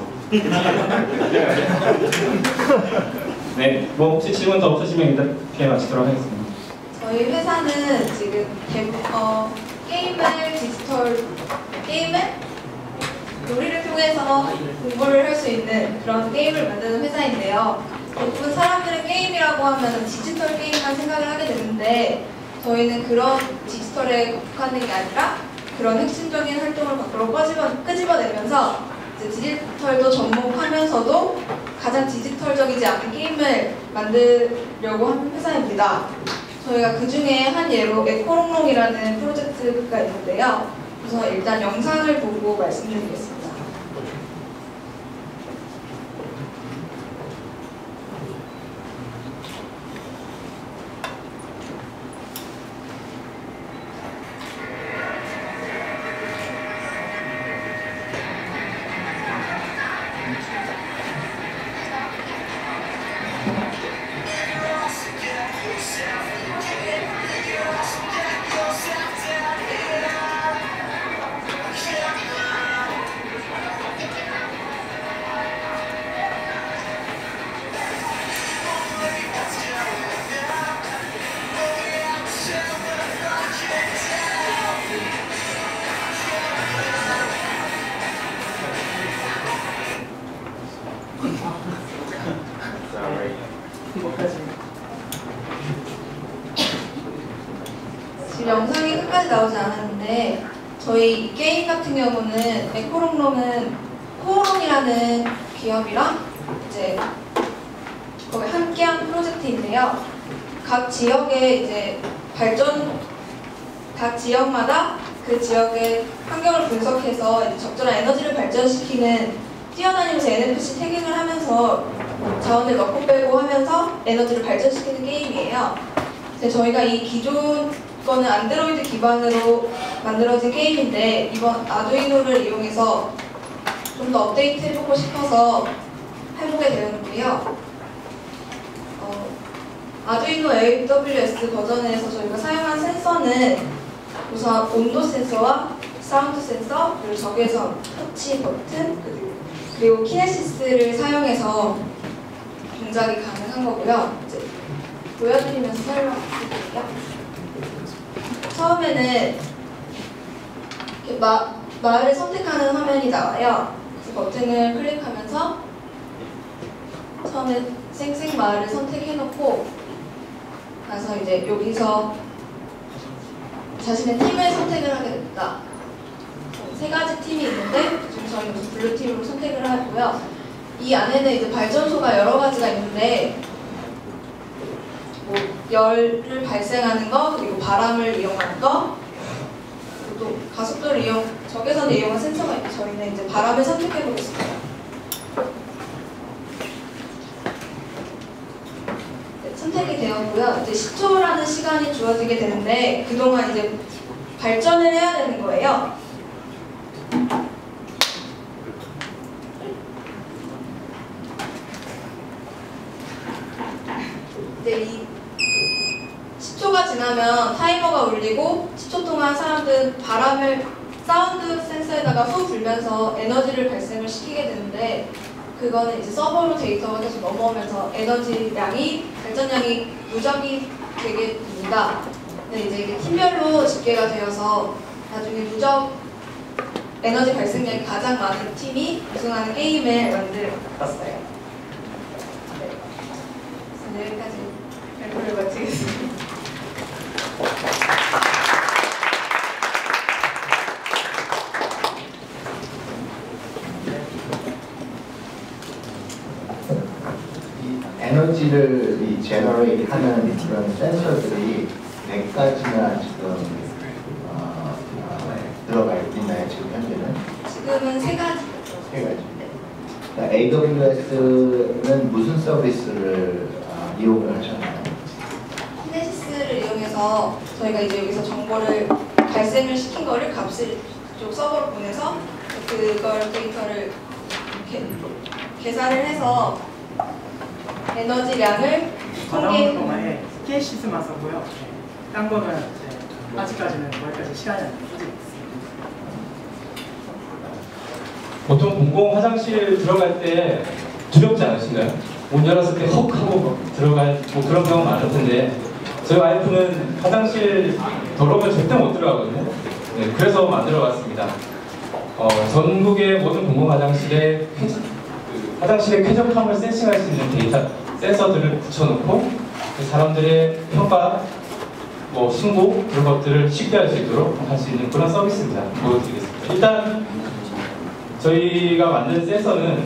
네, 뭐 혹시 질문 더 없으시면 일단 기회 마치도록 하겠습니다. 저희 회사는 지금 게임을 놀이를 통해서 공부를 할 수 있는 그런 게임을 만드는 회사인데요. 대부분 사람들은 게임이라고 하면 디지털 게임만 생각을 하게 되는데 저희는 그런 디지털에 국한된 게 아니라 그런 핵심적인 활동을 밖으로 끄집어내면서 이제 디지털도 접목하면서도 가장 디지털적이지 않은 게임을 만들려고 하는 회사입니다. 저희가 그 중에 한 예로 에코롱롱이라는 프로젝트가 있는데요. 그래서 일단 영상을 보고 말씀드리겠습니다. 지금 영상이 끝까지 나오지 않았는데 저희 이 게임 같은 경우는 에코롱롱은 코오롱이라는 기업이랑 이제 거기 함께한 프로젝트인데요. 각 지역마다 그 지역의 환경을 분석해서 이제 적절한 에너지를 발전시키는 뛰어다니면서 NFC 태깅을 하면서 자원을 넣고 빼고 하면서 에너지를 발전시키는 게임이에요. 저희가 이 기존 거는 안드로이드 기반으로 만들어진 게임인데 이번 아두이노를 이용해서 좀 더 업데이트 해보고 싶어서 해보게 되었는데요. 아두이노 AWS 버전에서 저희가 사용한 센서는 우선 온도 센서와 사운드 센서, 그리고 적외선, 터치 버튼, 그리고 그리고 키네시스를 사용해서 동작이 가능한 거고요. 이제 보여드리면서 설명드릴게요. 처음에는 이렇게 마을을 선택하는 화면이 나와요. 그래서 버튼을 클릭하면서 처음에 쌩쌩 마을을 선택해놓고 나서 이제 여기서 자신의 팀을 선택을 하게 됩니다. 세 가지 팀이 있는데 지금 저희는 블루 팀으로 선택을 하고요. 이 안에는 이제 발전소가 여러 가지가 있는데 뭐 열을 발생하는 거, 그리고 바람을 이용하는 거, 그리고 또 가속도를 적외선을 이용한 센서가 있고 저희는 이제 바람을 선택해 보겠습니다. 네, 선택이 되었고요. 이제 10초라는 시간이 주어지게 되는데 그동안 이제 발전을 해야 되는 거예요. 이제 이 10초가 지나면 타이머가 울리고 10초 동안 사람들은 바람을 사운드 센서에다가 후 불면서 에너지를 발생을 시키게 되는데 그거는 이제 서버로 데이터가 계속 넘어오면서 에너지량이 발전량이 누적이 되게 됩니다. 근데 이제 이게 팀별로 집계가 되어서 나중에 누적 에너지 발생량이 가장 많은 팀이 우승하는 게임을 만들었어요. 네. 여기까지 발표를 마치겠습니다. 에너지를 제너레이트 하는 그런 센서들이 몇 가지나 지금 들어가 있나요, 지금 현재는? 지금은 세 가지. 세 가지. 그러니까 AWS는 무슨 서비스를 이용을 하셨나요? 키네시스를 이용해서 저희가 이제 여기서 정보를 발생을 시킨 거를 값을 그쪽 서버로 보내서 그걸 데이터를 계산을 해서 에너지량을 과정을 동안에 키네시스만 썼고요. 딴 거는 아직까지는 거기까지 시간이 안 되죠. 보통 공공 화장실 들어갈 때 두렵지 않으신가요? 문 열었을 때 헉 하고 들어갈 뭐 그런 경우 많을 텐데 저희 와이프는 화장실 더러우면 절대 못 들어가거든요. 네, 그래서 만들어봤습니다. 전국의 모든 공공 화장실에 화장실의 쾌적함을 센싱할 수 있는 데이터 센서들을 붙여놓고 사람들의 평가, 뭐 신고 그런 것들을 쉽게 할 수 있도록 할 수 있는 그런 서비스입니다. 보여드리겠습니다. 일단 저희가 만든 센서는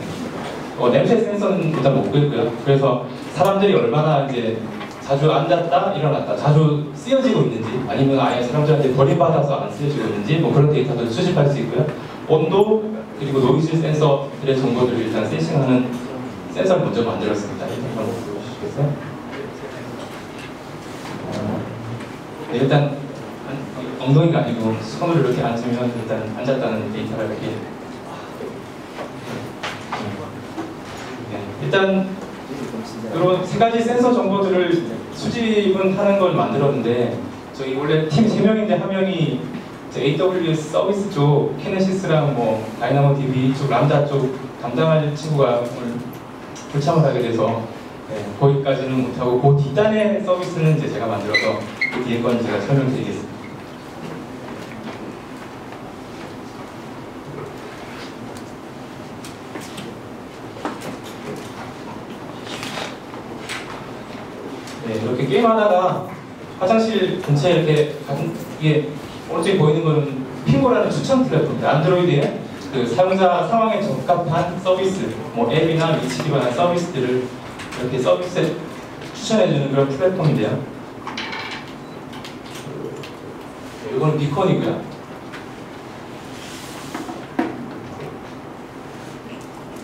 냄새 센서는 일단 못 끄고요. 그래서 사람들이 얼마나 이제 자주 앉았다 일어났다 자주 쓰여지고 있는지 아니면 아예 사람들한테 버림받아서 안 쓰여지고 있는지 뭐 그런 데이터를 수집할 수 있고요. 온도 그리고 노이즈 센서들의 정보들을 일단 세팅하는 센서를 먼저 만들었습니다. 이 한번 보여주시겠어요? 네, 일단 엉덩이가 아니고 손을 이렇게 앉으면 일단 앉았다는 데이터가 이렇게 일단 이런 세 가지 센서 정보들을 수집은 하는 걸 만들었는데 저희 원래 팀 3명인데 한 명이 AWS 서비스 쪽 키네시스랑 뭐 다이나모 DB 쪽 람다 쪽 담당할 친구가 오늘 불참을 하게 돼서 거기까지는 못하고 그 뒷단의 서비스는 이제 제가 만들어서 그 뒤에 건 제가 설명드리겠습니다. 네, 이렇게 게임하다가 화장실 근처에 이렇게 이게 오른쪽에 보이는 거는 핑고라는 추천 플랫폼입니다. 안드로이드에 그 사용자 상황에 적합한 서비스, 뭐 앱이나 위치 기반한 서비스들을 이렇게 서비스에 추천해주는 그런 플랫폼인데요. 이거는 비컨이고요.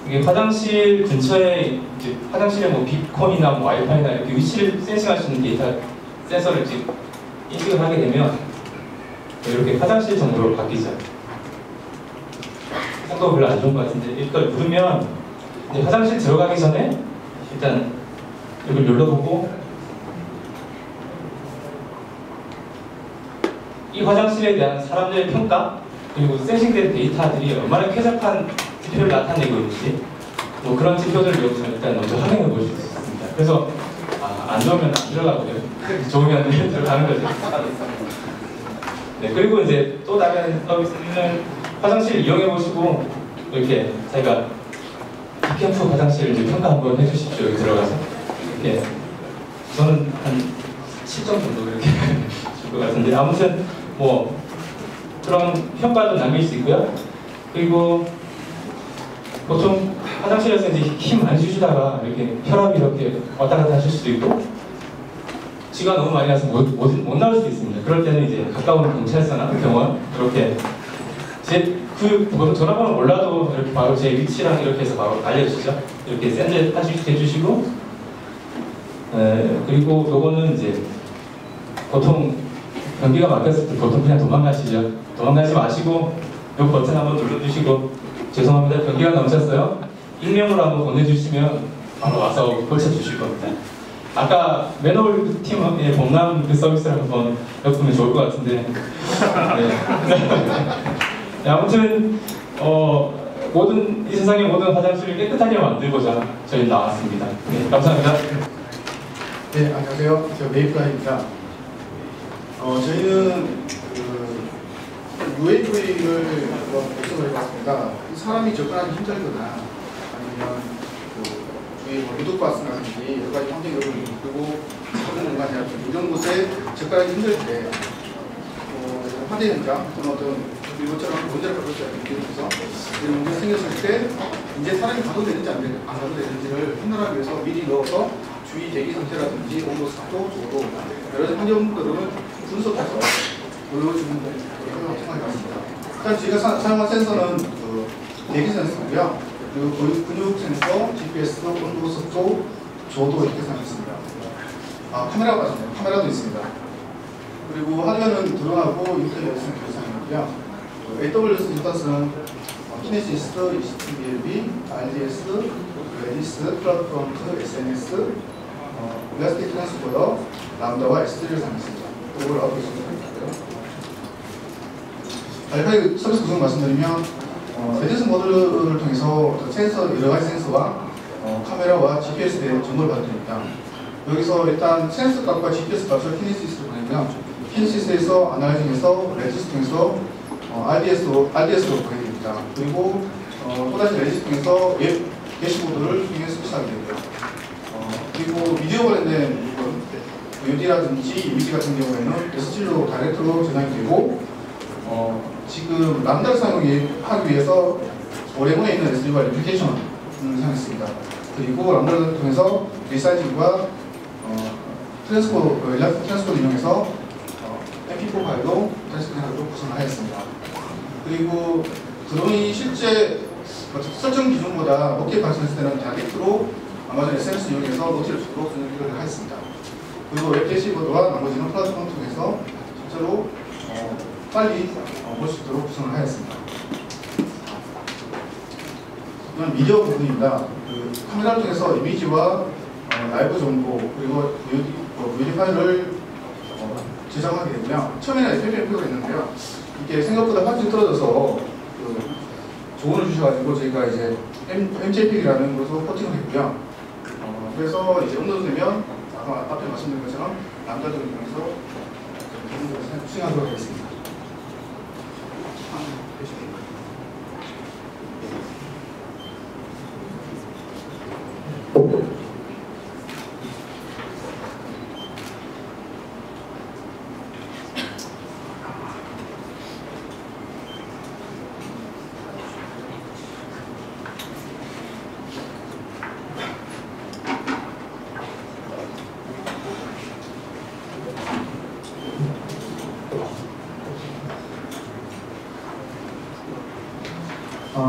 이게 화장실 근처에 이제 화장실에 뭐 비컨이나 뭐 와이파이나 이렇게 위치를 센싱할 수 있는 데이터 센서를 이제 인식을 하게 되면 이렇게 화장실 정보로 바뀌죠. 성도가 별로 안 좋은 것 같은데 이걸 누르면 이제 화장실 들어가기 전에 일단 이걸 눌러보고 이 화장실에 대한 사람들의 평가 그리고 센싱된 데이터들이 얼마나 쾌적한 지표를 나타내고 있는지 뭐 그런 지표들을 여기서 일단 먼저 확인해 볼 수 있습니다. 그래서 안 좋으면 안 들어가고요. 좋으면 들어가는 거죠. 네, 그리고 이제 또 다른 서비스는 화장실 이용해 보시고 이렇게 제가 캠프 화장실 이제 평가 한번 해주십시오. 여기 들어가서 이렇게 저는 한 10점 정도 이렇게 줄 것 같은데 아무튼 뭐 그런 평가도 남길 수 있고요. 그리고 보통 화장실에서 이제 힘 많이 주시다가 이렇게 혈압이 이렇게 왔다 갔다 하실 수도 있고 쥐가 너무 많이 나서 못 나올 수도 있습니다. 그럴 때는 이제 가까운 경찰서나 병원 이렇게 보통 전화번호 몰라도 이렇게 바로 제 위치랑 이렇게 해서 바로 알려주시죠. 이렇게 샌드 해주시고 그리고 요거는 이제 보통 변기가 막혔을 때 보통 그냥 도망가시죠. 도망가지 마시고 요 버튼 한번 눌러주시고 죄송합니다. 변기가 넘쳤어요. 익명으로 한번 보내주시면 바로 와서 고쳐주실 겁니다. 아까 맨홀 팀의 봉남 그 서비스를 한번 엮으면 좋을 것 같은데 네, 아무튼 이 세상의 모든 화장실을 깨끗하게 만들고자 저희 나왔습니다. 네, 감사합니다. 네, 안녕하세요. 저 메이플라이입니다. 저희는 UAV를 구성을 해봤습니다. 사람이 접근하기 힘들거나 아니면 저희 미국바스라든지 여러 가지 환경 요소를 그리고 작은 공간이라든지 이런 곳에 접근하기 힘들 때 화재 현장 또는 어떤 이것처럼 문제를 겪을 수 있는 기회에서 이런 문제가 생겼을 때 이제 사람이 가도 되는지 안 가도 되는지를 판단하기 위해서 미리 넣어서 주위 대기 상태라든지 온도, 습도, 조도 여러 가지 환경들을 분석해서 보여주는 거라고 생각해봤습니다. 일단 저희가 사용한 센서는 대기 센서고요. 그리고 근육 센서, GPS, 온도, 습도, 조도 이렇게 사용했습니다. 카메라가 맞네요. 카메라도 있습니다. 그리고 하드웨어는 드론하고 인터넷 센서를 사용했고요. AWS 인스턴스는 키네시스, HTTP, RDS, 레디스, 플랫프론트, SNS, 일라스틱 트랜스포더, 람다와 S3를 사용했습니다. 그걸 아웃풋 선택했고요. 알파이 서비스 구성 말씀드리면 레디스 모듈을 통해서 여러 가지 센서와 카메라와 GPS에 대한 정보를 받아드립니다. 여기서 일단 센서 값과 GPS 값을 키네시스로 보내면 키네시스에서 아날라이징에서 레디스 통해서 RDS로 보내드립니다. 그리고 또다시 레디스 통해서 웹 대시보드를 통해 스위치하게 되고요. 그리고 미디어 관련된 부분, 뮤디라든지 이미지 같은 경우에는 S7로 다이렉트로 저장이 되고 지금 람다를 사용하기 위해서 오레곤에 있는 S3와 레플리케이션을 사용했습니다. 그리고 람다를 통해서 리사이징과 트랜스코드 이용해서 MP4 파일로 트랜스코드로 구성하였습니다. 그리고 드론이 실제 설정 기준보다 높게 발전했을 때는 다이렉트로 아마존 SNS 이용해서 노티를 주도록 준비를 하였습니다. 그리고 웹 대시보드와 나머지는 플랫폼을 통해서 실제로 빨리 볼 수 있도록 구성을 하였습니다. 이건 미디어 부분입니다. 카메라를 통해서 이미지와 라이브 정보 그리고 VOD 파일을 제작하게 되고요. 처음에는 FFmpeg가 있는데요. 이게 생각보다 화질이 떨어져서 조언을 주셔가지고 저희가 이제 MJPEG이라는 것으로 포팅을 했고요. 그래서 이제 업로드되면 아까 앞에 말씀드린 것처럼 람다 등을 통해서 수행하도록 하겠습니다.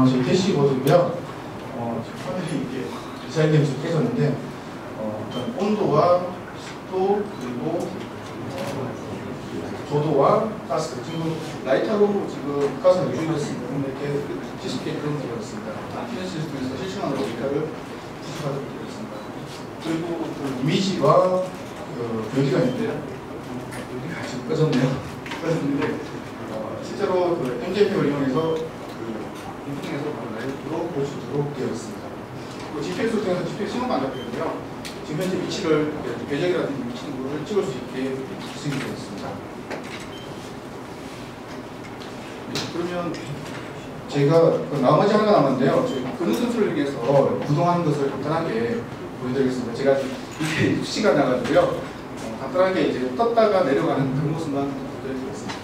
저희 대시보드고요. 화면이 이게 디자인되면 좀 깨졌는데 일단 온도와 습도 그리고 조도와 가스 지금 라이터로 지금 가스를 유지했습니다. 이렇게 디스플레이 그런 게 되었습니다. 키네시스에서 실시간으로 데이터를 수집하도록 되어 있습니다. 그리고 그 이미지와 여기가 있는데요. 여기가 지금 꺼졌네요. 꺼졌는데 실제로 그 MJPEG을 이용해서 인터넷에서 바로 라이브로 볼 수 있도록 되어 있습니다. GPS를 통해서 GPS 신호가 안 잡히고요. 지금 현재 위치를 배적이라든지 위치는 거를 찍을 수 있게 구성이 되어 있습니다. 그러면 제가 나머지 하나가 남았는데요. 저희 근육 센서를 이용해서 구동하는 것을 간단하게 보여드리겠습니다. 제가 이게 수시가 나가지고요. 간단하게 이제 떴다가 내려가는 그런 모습만 보여드리겠습니다.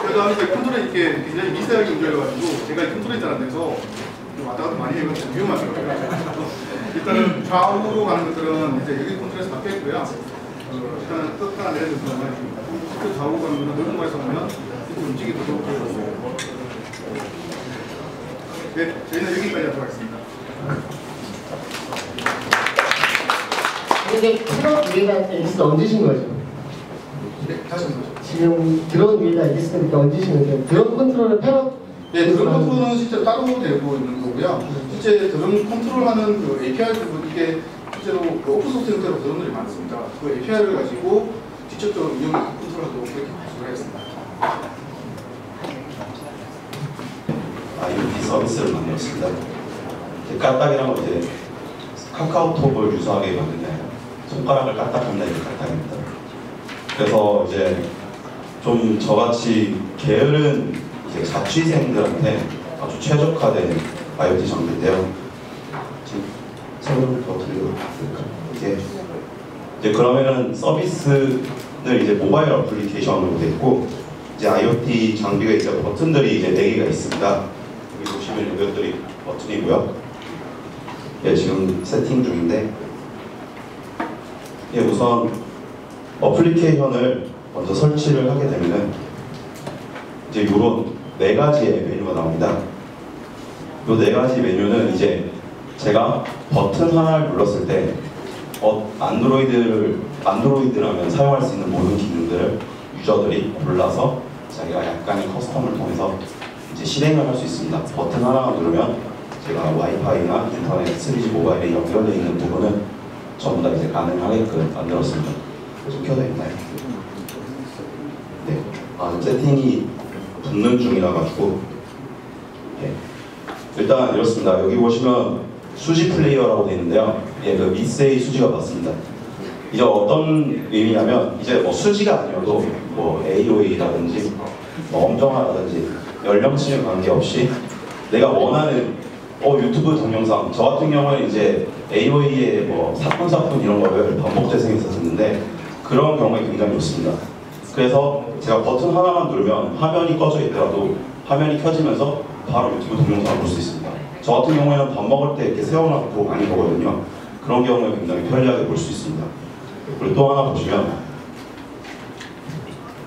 그래도 항상 컨트롤이 이렇게 굉장히 미세하게 움직여가지고 제가 이 컨트롤이 잘 안 돼서 왔다 갔다 많이 해서 위험하더라고요. 일단은 좌우로 가는 것들은 이제 여기 컨트롤에서 바뀌어 있고요. 일단은 떴다가 내려주는 것만 있습니다. 그 좌우로 가는 것은 넓은 곳에서 하면 이렇게 움직이도록 되어 있어요. 네, 저희는 여기까지 하도록 하겠습니다. 근데 트럭 위에다 엑스 얹으신 거죠? 네, 다시 한 번. 지금 드론 위에다 엑스 이렇게 얹으시면 돼요. 드론 컨트롤을 패럿? 네, 드론 컨트롤은 실제로 따로 되고 있는 거고요. 실제 드론 컨트롤하는 그 API 부분 이게 실제로 그 오픈소스 형태로 드론들이 많습니다. 그 API를 가지고 직접적으로 운영 컨트롤하도록 그렇게 구성을 하겠습니다. IoT 서비스를 만들었습니다. 까딱이란 건 이제 카카오톡을 유사하게 만드냐, 손가락을 까딱한다 이게 까딱입니다. 그래서 이제 좀 저같이 게으른 이제 자취생들한테 아주 최적화된 IoT 장비인데요. 지금 설명을 더 드려볼까요? 이제 그러면은 서비스는 이제 모바일 어플리케이션으로 됐고, 이제 IoT 장비가 이제 버튼들이 이제 4개가 있습니다. 여기 보시면 이것들이 버튼이고요. 예, 지금 세팅 중인데, 예, 우선 어플리케이션을 먼저 설치를 하게 되면은 이제 이런 4가지의 메뉴가 나옵니다. 이 4가지 메뉴는 이제 제가 버튼 하나를 눌렀을 때 안드로이드라면 사용할 수 있는 모든 기능들을 유저들이 골라서 자기가 약간의 커스텀을 통해서 이제 실행을 할 수 있습니다. 버튼 하나만 누르면 제가 와이파이나 인터넷, 3G 모바일에 연결되어 있는 부분은 전부 다 이제 가능하게끔 만들었습니다. 좀 켜져 있나요? 네. 세팅이 붙는 중이라 가지고. 예. 일단 이렇습니다. 여기 보시면 수지 플레이어라고 되어 있는데요. 예, 그 미세의 수지가 맞습니다. 이제 어떤 의미냐면 이제 뭐 수지가 아니어도 뭐 AOA라든지 뭐 엄정화라든지 연령층에 관계없이 내가 원하는 유튜브 동영상, 저 같은 경우는 이제 AOA의 뭐 사뿐 이런 거를 반복 재생해서 듣는데 그런 경우에 굉장히 좋습니다. 그래서 제가 버튼 하나만 누르면 화면이 꺼져 있더라도 화면이 켜지면서 바로 유튜브 동영상을 볼 수 있습니다. 저 같은 경우에는 밥 먹을 때 이렇게 세워놓고 많이 보거든요. 그런 경우에 굉장히 편리하게 볼 수 있습니다. 그리고 또 하나 보시면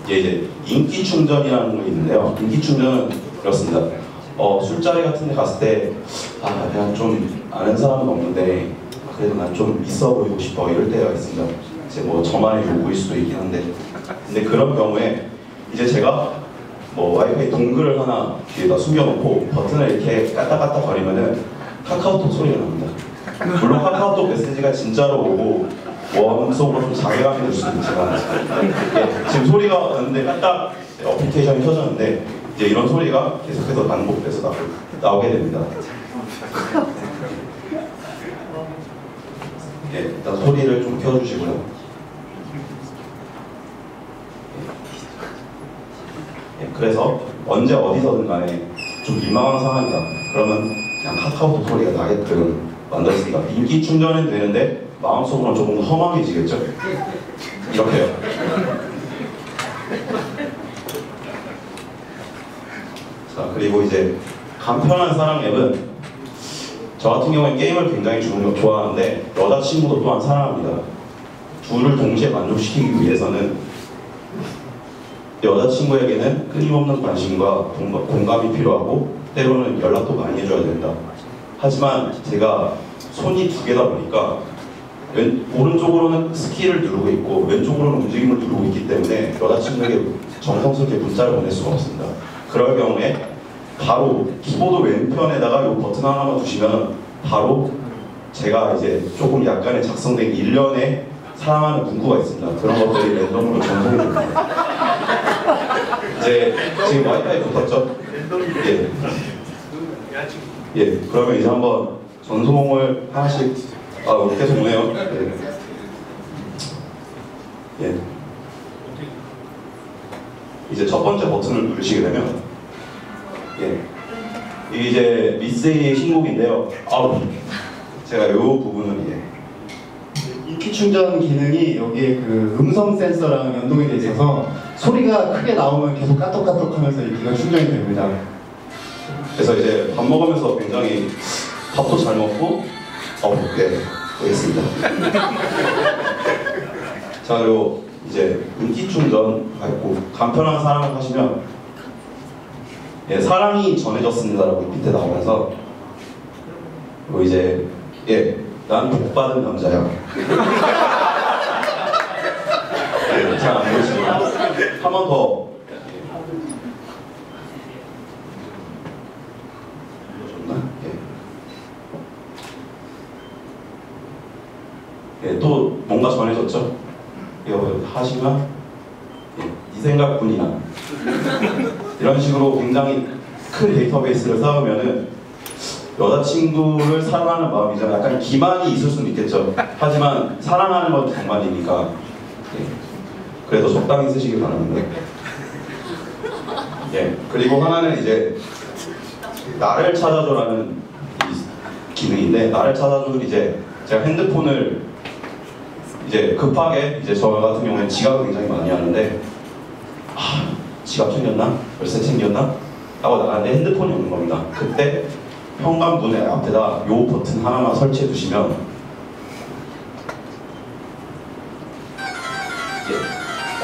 이제 인기 충전이라는 게 있는데요. 인기 충전은 이렇습니다. 술자리 같은 데 갔을 때 내가 좀 아는 사람은 없는데 그래도 난 좀 있어 보이고 싶어 이럴 때가 있습니다. 이제 뭐 저만의 요구일 수도 있긴 한데 근데 그런 경우에 이제 제가 뭐 와이파이 동글을 하나 뒤에다 숨겨놓고 버튼을 이렇게 까딱까딱 거리면은 카카오톡 소리가 납니다. 물론 카카오톡 메시지가 진짜로 오고 원속으로 좀 자괴감이 들 수도 있지만 지금 소리가 나는데 까딱 어플리케이션이 켜졌는데 이제 이런 소리가 계속해서 반복돼서 나오게 됩니다. 일단 소리를 좀 켜주시고요. 그래서 언제 어디서든 간에 좀 민망한 상황이다. 그러면 그냥 카카오톡 소리가 나게끔 만들었습니다. 인기 충전은 되는데 마음속으로는 조금 험하게지겠죠? 이렇게요. 자, 그리고 이제 간편한 사랑 앱은 저 같은 경우에 게임을 굉장히 좋아하는데 여자친구도 또한 사랑합니다. 둘을 동시에 만족시키기 위해서는 여자친구에게는 끊임없는 관심과 공감이 필요하고 때로는 연락도 많이 해줘야 된다. 하지만 제가 손이 두 개다 보니까 오른쪽으로는 스키를 누르고 있고 왼쪽으로는 움직임을 누르고 있기 때문에 여자친구에게 정성스럽게 문자를 보낼 수가 없습니다. 그럴 경우에 바로 키보드 왼편에다가 이 버튼 하나만 두시면 바로 제가 이제 조금 약간의 작성된 일련의 사랑하는 문구가 있습니다. 그런 것들이 랜덤으로 전송이 됩니다. 이제 지금 와이파이 붙었죠? 예, 그러면 이제 한번 전송을 하나씩 계속 오네요. 예. 이제 첫 번째 버튼을 누르시게 되면 이게 이제 미세이의 신곡인데요. 제가 이 부분은 인기 충전 기능이 여기에 그 음성 센서랑 연동이 돼 있어서 소리가 크게 나오면 계속 까똑까똑하면서 인기가 충전이 됩니다. 그래서 이제 밥 먹으면서 굉장히 밥도 잘 먹고 되겠습니다. 자, 그리고 이제 인기 충전 했고 간편한 사랑을 하시면 사랑이 전해졌습니다라고 밑에 나오면서 그리고 이제 난 복받은 남자야. 잘 안 보이시나요? 한 번 더. 또 뭔가 전해졌죠? 이거 하시면 이 생각뿐이야. 이런 식으로 굉장히 큰 데이터베이스를 쌓으면은 여자친구를 사랑하는 마음이죠. 약간 기만이 있을 수는 있겠죠. 하지만 사랑하는 건 정말이니까 그래도 적당히 쓰시기 바랍니다. 그리고 하나는 이제 나를 찾아줘라는 기능인데 나를 찾아줘는 이제 제가 핸드폰을 이제 급하게 이제 저 같은 경우에는 지갑을 굉장히 많이 하는데 지갑 챙겼나? 열쇠 챙겼나? 하고 나가는데 핸드폰이 없는 겁니다. 그때 현관문의 앞에다 요 버튼 하나만 설치해 두시면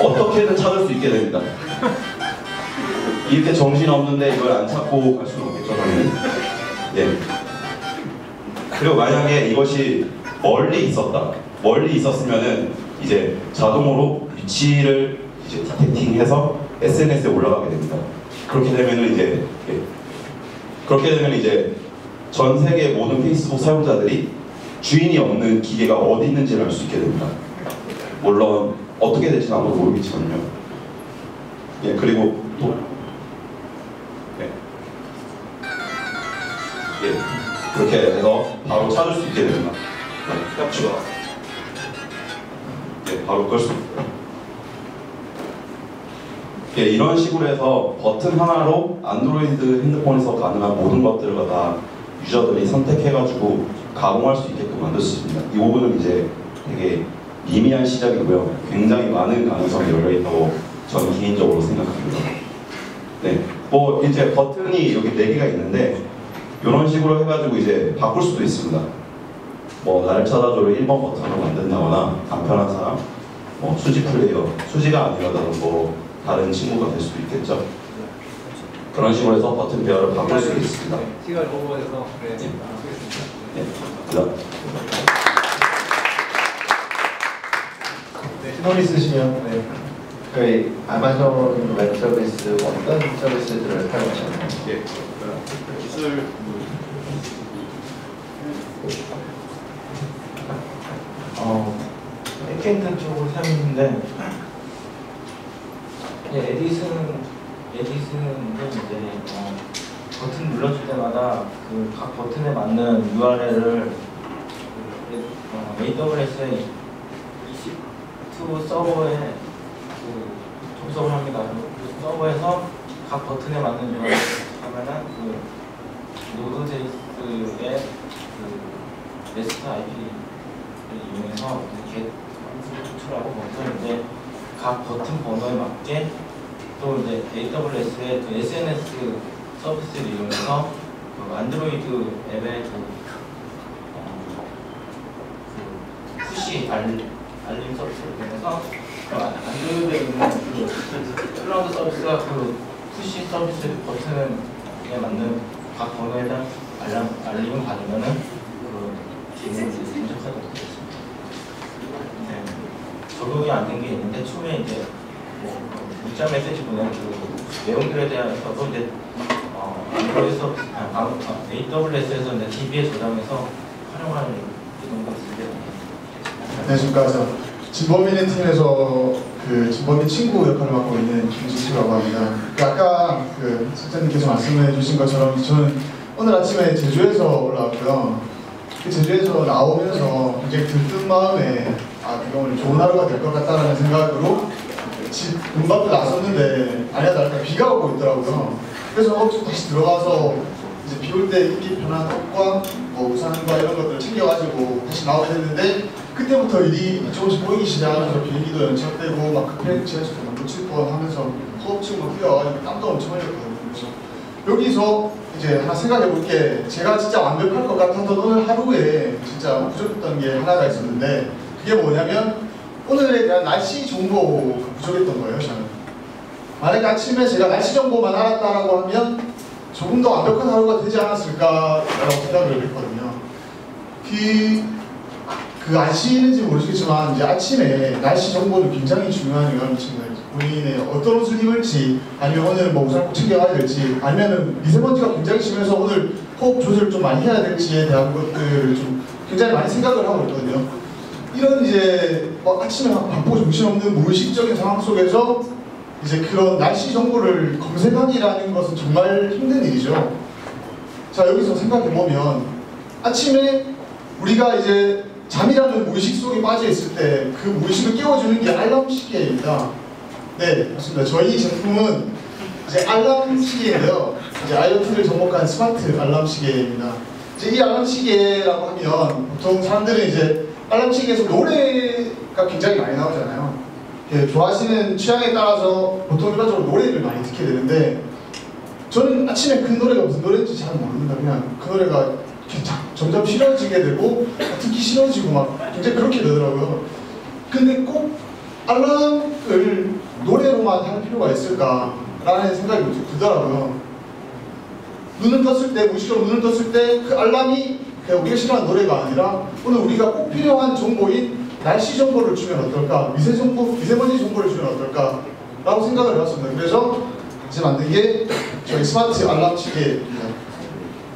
어떻게든 찾을 수 있게 됩니다. 이렇게 정신 없는데 이걸 안 찾고 갈 수는 없겠죠, 당연히. 그리고 만약에 이것이 멀리 있었으면은 이제 자동으로 위치를 이제 디텍팅해서 SNS에 올라가게 됩니다. 그렇게 되면은 이제 전 세계 모든 페이스북 사용자들이 주인이 없는 기계가 어디 있는지를 알 수 있게 됩니다. 물론 어떻게 될지는 아무도 모르겠지만요. 그리고 또 그렇게 해서 바로 찾을 수 있게 됩니다. 바로 끌 수 있고요. 이런 식으로 해서 버튼 하나로 안드로이드 핸드폰에서 가능한 모든 것들을 다 유저들이 선택해가지고 가공할 수 있게끔 만들 수 있습니다. 이 부분은 이제 되게 미미한 시작이고요. 굉장히 많은 가능성이 열려있다고 저는 개인적으로 생각합니다. 뭐 이제 버튼이 여기 4개가 있는데 이런 식으로 해가지고 이제 바꿀 수도 있습니다. 뭐 나를 찾아줘를 1번 버튼으로 만든다거나 간편한 사람, 뭐 수지 플레이어, 수지가 아니라도 뭐 다른 친구가 될 수도 있겠죠. 그런 식으로 해서 버튼 배열을 바꿀 수 있습니다. 시간 오버해서 네. 질문 있으시면 네. 저희 아마존 웹 서비스 어떤 서비스들을 사용하셨나요? 예, 기술 백엔드 쪽으로 사용했는데 에디슨은 이제 버튼 눌러줄 때마다 그 각 버튼에 맞는 URL을 AWS의 EC2 서버에 접속을 합니다. 그 서버에서 각 버튼에 맞는 URL 하면은 그 노드.js의 그 REST IP를 이용해서 get 호출하고 버튼인데 각 버튼 번호에 맞게 또 이제 AWS의 그 SNS 서비스를 이용해서 그 안드로이드 앱의 그 푸시 알림 서비스를 통해서 안드로이드에 있는 그 클라우드 서비스가 그 푸시 서비스 버튼에 맞는 각 번호에 대한 알림을 받으면은 그 기능을 분석하도록 되겠습니다. 네. 적용이 안 된 게 있는데 처음에 이제 문자 메시지 보내는 그 내용들에 대해서도 이제 AWS에서 이제 DB에 저장해서 활용하는 이동가 있습니다. 네, 지금까지 진범이네 팀에서 그 진범이 친구 역할을 맡고 있는 김진수라고 합니다. 아까 그 실장님께서 말씀해 주신 것처럼 저는 오늘 아침에 제주에서 올라왔고요. 그 제주에서 나오면서 굉장히 들뜬 마음에 이거 오늘 좋은 하루가 될 것 같다라는 생각으로 집 문 밖에 나섰는데 아니야 다를까 비가 오고 있더라고요. 그래서 다시 들어가서 이제 비 올 때 입기 편한 옷과 뭐 우산과 이런 것들을 챙겨가지고 다시 나오게 됐는데 그때부터 일이 조금씩 보이기 시작하면서 비행기도 연착되고 막 급행 지하철도 막 놓칠 뻔하면서 허업증 막 뛰어가지고 땀도 엄청 흘렸거든요. 그래서 여기서 이제 하나 생각해 볼게 제가 진짜 완벽할 것 같았던 오늘 하루에 진짜 부족했던 게 하나가 있었는데 그게 뭐냐면 오늘에 대한 날씨 정보가 부족했던 거예요. 저는 만약에 아침에 제가 날씨 정보만 알았다라고 하면 조금 더 완벽한 하루가 되지 않았을까라고 생각을 했거든요. 그 아시는지 모르시겠지만 이제 아침에 날씨 정보는 굉장히 중요한 영향을 미칩니다. 본인의 어떤 옷을 입을지 아니면 오늘 뭐 우산 꼭 챙겨가야 될지 아니면은 미세먼지가 굉장히 심해서 오늘 호흡 조절을 좀 많이 해야 될지에 대한 것들을 좀 굉장히 많이 생각을 하고 있거든요. 이런 이제 아침에 바쁘고 정신없는 무의식적인 상황 속에서 이제 그런 날씨 정보를 검색하기라는 것은 정말 힘든 일이죠. 자, 여기서 생각해 보면 아침에 우리가 이제 잠이라는 무의식 속에 빠져 있을 때 그 무의식을 깨워주는 게 알람 시계입니다. 네, 맞습니다. 저희 제품은 이제 알람 시계인데요. 이제 IoT를 접목한 스마트 알람 시계입니다. 이제 이 알람 시계라고 하면 보통 사람들은 이제 알람 시계에서 노래가 굉장히 많이 나오잖아요. 좋아하시는 취향에 따라서 보통 일반적으로 노래를 많이 듣게 되는데 저는 아침에 그 노래가 무슨 노래인지 잘 모릅니다. 그냥 그 노래가 점점 싫어지게 되고 듣기 싫어지고 막 굉장히 그렇게 되더라고요. 근데 꼭 알람을 노래로만 할 필요가 있을까라는 생각이 들더라고요. 눈을 떴을 때, 무의식적으로 눈을 떴을 때 그 알람이 그냥 우리가 싫어하는 노래가 아니라 오늘 우리가 꼭 필요한 정보인 날씨 정보를 주면 어떨까, 미세먼지 정보를 주면 어떨까 라고 생각을 해봤습니다. 그래서 이제 만든 게 저희 스마트 알람 시계입니다.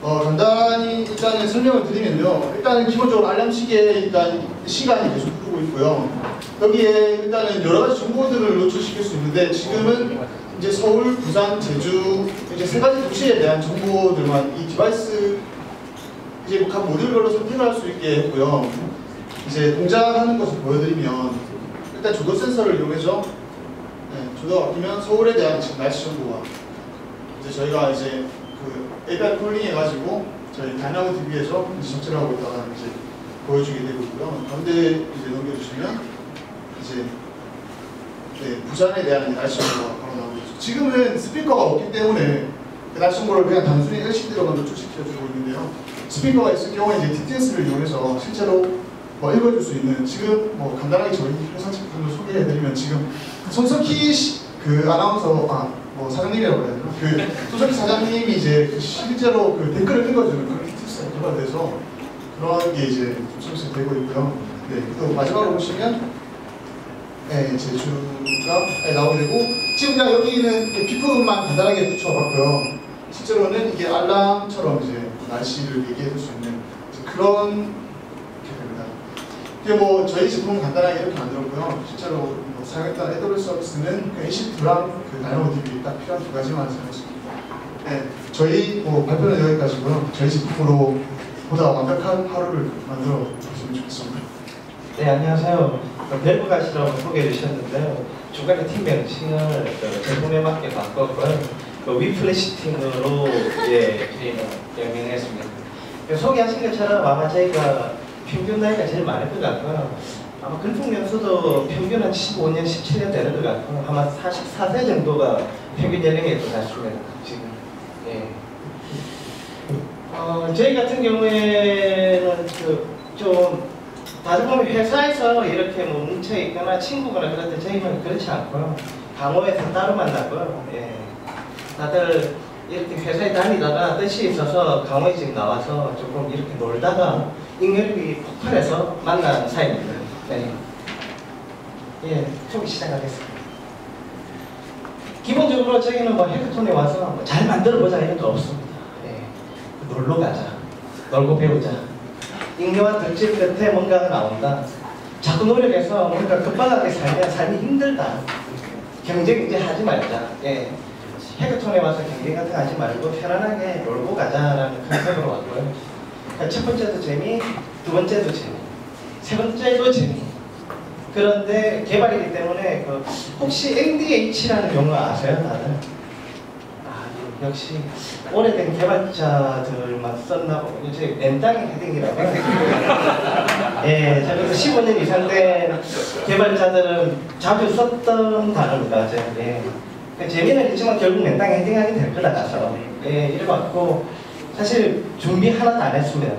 간단히 일단은 설명을 드리면요. 일단은 기본적으로 알람 시계에 일단 시간이 계속 흐르고 있고요. 여기에 일단은 여러 가지 정보들을 노출시킬 수 있는데 지금은 이제 서울, 부산, 제주 이제 세 가지 도시에 대한 정보들만 이 디바이스 이제 각 모듈별로 선택할 수 있게 했고요. 이제 동작하는 것을 보여드리면 일단 조도 센서를 이용해서 조도가 바뀌면 서울에 대한 지금 날씨 정보가 이제 저희가 이제 그 API 콜링 해가지고 저희 다이나모 DB에서 적재를 하고 있다가 이제 보여주게 되고 있고요. 가운데 이제 넘겨주시면 이제 부산에 대한 날씨 정보가 바로 나오고 있죠. 지금은 스피커가 없기 때문에 그 날씨 정보를 그냥 단순히 LCD로만 노출시켜주고 있는데요. 스피커가 있을 경우에 이제 DTS를 이용해서 실제로 읽어줄 수 있는 지금 간단하게 저희 회사 제품을 소개해드리면 지금 손석희 그 아나운서 뭐 사장님이라고 해야 되나? 그 소설기 사장님이 이제 그 실제로 그 댓글을 읽어주는 그런 팁스가 돼서 그런 게 이제 서비스 되고 있고요. 네, 또 마지막으로 보시면 네, 제주가 나오게 되고 지금 그냥 여기는 피프만 간단하게 붙여봤고요. 실제로는 이게 알람처럼 이제 날씨를 얘기해 줄 수 있는 그런 게 됩니다. 이게 뭐 저희 제품 간단하게 이렇게 만들었고요. 실제로 뭐 사용했던 AWS 서비스는 그 EC2랑 그 다이나모DB 딱 필요한 두 가지만 사용했습니다. 네, 저희 뭐 발표는 여기까지고요. 저희 제품으로 보다 완벽한 하루를 만들어 보시면 좋겠습니다. 네, 안녕하세요. 벨브가 시라고 소개해 주셨는데요. 중간에 팀 명칭을 제품에 맞게 바꿨고요. 위플래시 팀으로 저희는 명명했습니다. 소개하신 것처럼 아마 저희가 평균 나이가 제일 많을 것 같고요. 아마 근속연수도 평균 한 15년, 17년 되는 것 같고 아마 44세 정도가 평균 연령일 것 같습니다. 지금. 예. 저희 같은 경우에는 좀 다들 보면 회사에서 이렇게 뭐 뭉쳐 있거나 친구거나 그럴 때 저희는 그렇지 않고요. 강호에서 따로 만나고요. 예. 다들 이렇게 회사에 다니다가 뜻이 있어서 강호에 지금 나와서 조금 이렇게 놀다가 인연이 폭발해서 만난 사이입니다. 네. 예, 소개 시작하겠습니다. 기본적으로 저희는 뭐 해커톤에 와서 뭐 잘 만들어보자 이런 거 없습니다. 예. 놀러 가자. 놀고 배우자. 인류와 덕질 끝에 뭔가가 나온다. 자꾸 노력해서 뭔가 급박하게 살면 삶이 힘들다. 경쟁 이제 하지 말자. 예. 해커톤에 와서 경쟁 같은 거 하지 말고 편안하게 놀고 가자라는 컨셉으로 왔고요. 그러니까 첫 번째도 재미, 두 번째도 재미, 세 번째도 재미. 그런데 개발이기 때문에 혹시 MDH라는 용어 아세요, 다들? 역시 오래된 개발자들만 썼나 보군요. 저희 맨땅의 헤딩이라고. 예, 저기서 15년 이상 된 개발자들은 자주 썼던 단어입니다. 예. 재미는 있지만 결국 맨땅에 헤딩하게 될 거라 가서 예, 이래갖고 사실 준비 하나도 안 했습니다.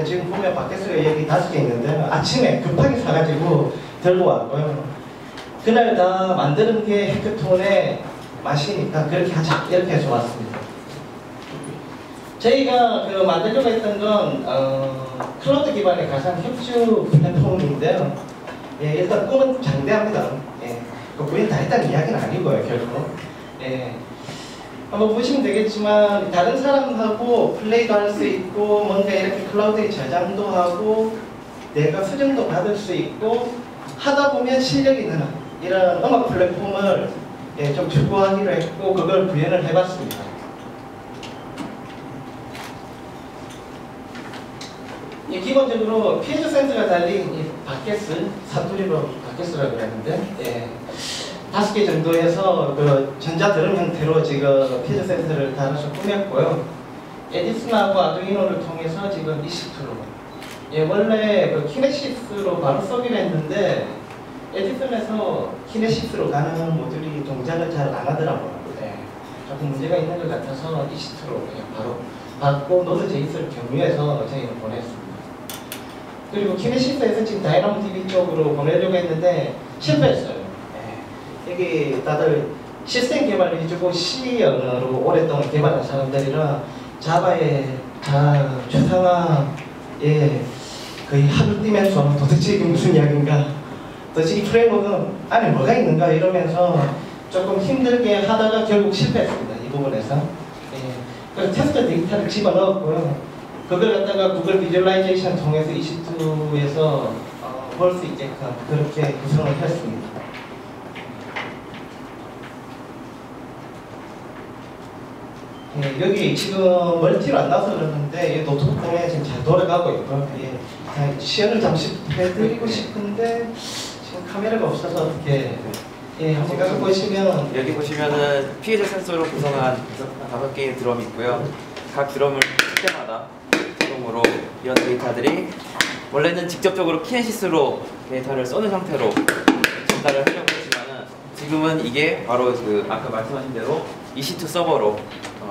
지금 보면 밖에서 여기 5개 있는데 아침에 급하게 사가지고 들고 왔고요. 그날 다 만드는 게 해커톤의 맛이니까 그렇게 하자 이렇게 해서 왔습니다. 저희가 만들려고 했던 건 클라우드 기반의 가상 협조 플랫폼인데요. 예, 일단 꿈은 장대합니다. 예, 우리는 다 했다는 이야기는 아니고요, 결국. 예, 한번 보시면 되겠지만 다른 사람하고 플레이도 할 수 있고 뭔가 이렇게 클라우드에 저장도 하고 내가 수정도 받을 수 있고 하다 보면 실력이 느는 이런 음악 플랫폼을 예, 좀 추구하기로 했고 그걸 구현을 해봤습니다. 예, 기본적으로 피해자 센서가 달린 이 바켓스, 사투리로 바켓스라고 그랬는데 예, 5개 정도 해서 전자 드럼 형태로 지금 피해자 센서를 달아서 꾸몄고요. 에디슨하고 아두이노를 통해서 지금 EC2로 예, 원래 키네시스로 바로 쏘기로 했는데 에디슨에서 키네시스로 가는 모듈이 동작을 잘 안 하더라고요. 네. 조금 문제가 있는 것 같아서 EC2로 그냥 바로 받고 노드.js를 경유해서 저희는 보냈습니다. 그리고 키네시스에서 지금 다이나모DB 쪽으로 보내려고 했는데 실패했어요. 네. 여기 다들 시스템 개발 위주고 C 언어로 오랫동안 개발한 사람들이라 자바의 최상화 예, 거의 하루 뛰면서 도대체 이게 무슨 이야기인가 도대체 이 프레임워크는 안에 뭐가 있는가 이러면서 조금 힘들게 하다가 결국 실패했습니다. 이 부분에서. 예. 그래서 테스트 데이터를 집어넣었고요. 그걸 갖다가 구글 비주얼라이제이션 통해서 EC2에서 볼 수 있게끔 그렇게 구성을 했습니다. 예, 여기 지금 멀티로 안 나와서 그러는데 이 노트북 보면 지금 잘 돌아가고 있고요. 예, 시연을 잠시 해드리고 싶은데 지금 카메라가 없어서 어떻게 예, 한번 가서 보시면 여기 보시면은 피해자 센서로 구성한 5개의 드럼이 있고요. 각 드럼을 칠 때마다 자동으로 이런 데이터들이 원래는 직접적으로 키네시스로 데이터를 써는 형태로 전달을 하려고 했지만은 지금은 이게 바로 아까 말씀하신 대로 EC2 서버로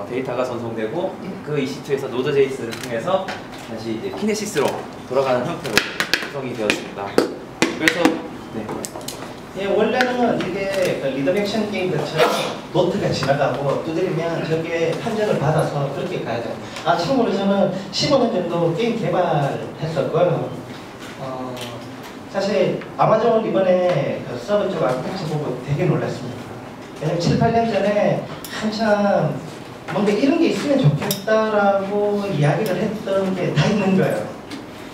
데이터가 전송되고 그 EC2에서 노드.js를 통해서 다시 이제 키네시스로 돌아가는 형태로 구성이 되었습니다. 그래서 네. 예, 원래는 이게 리듬 액션 게임처럼 노트가 지나가고 두드리면 저게 판정을 받아서 그렇게 가야 돼요. 참고로 저는 15년 정도 게임 개발했었고요. 사실 아마존 이번에 그 서버 쪽 아르키텍처 보고 되게 놀랐습니다. 왜냐면 7, 8년 전에 한참 뭔가 이런 게 있으면 좋겠다라고 이야기를 했던 게 다 있는 거예요.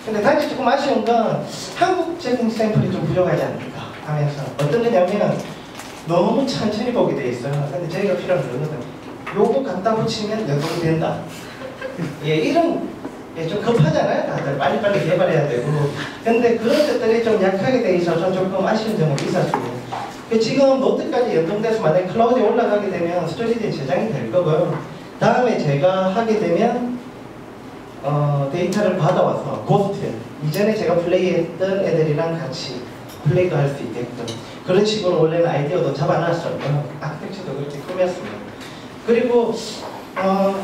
근데 단지 조금 아쉬운 건 한국적인 샘플이 좀 부족하지 않을까 하면서 어떤 거냐면 너무 천천히 보게 돼 있어요. 근데 저희가 필요한 거는 요거 갖다 붙이면 연동이 된다. 이런 좀 급하잖아요. 다들 빨리빨리 개발해야 되고. 근데 그런 것들이 좀 약하게 돼 있어서 조금 아쉬운 점은 있었습니다. 지금 노트까지 연동돼서 만약에 클라우드에 올라가게 되면 스토리지에 저장이 될 거고요. 다음에 제가 하게 되면 데이터를 받아와서 고스트, 이전에 제가 플레이했던 애들이랑 같이 플레이도 할 수 있게끔 그런 식으로 원래는 아이디어도 잡아놨었고요. 아키텍처도 그렇게 꾸몄습니다. 그리고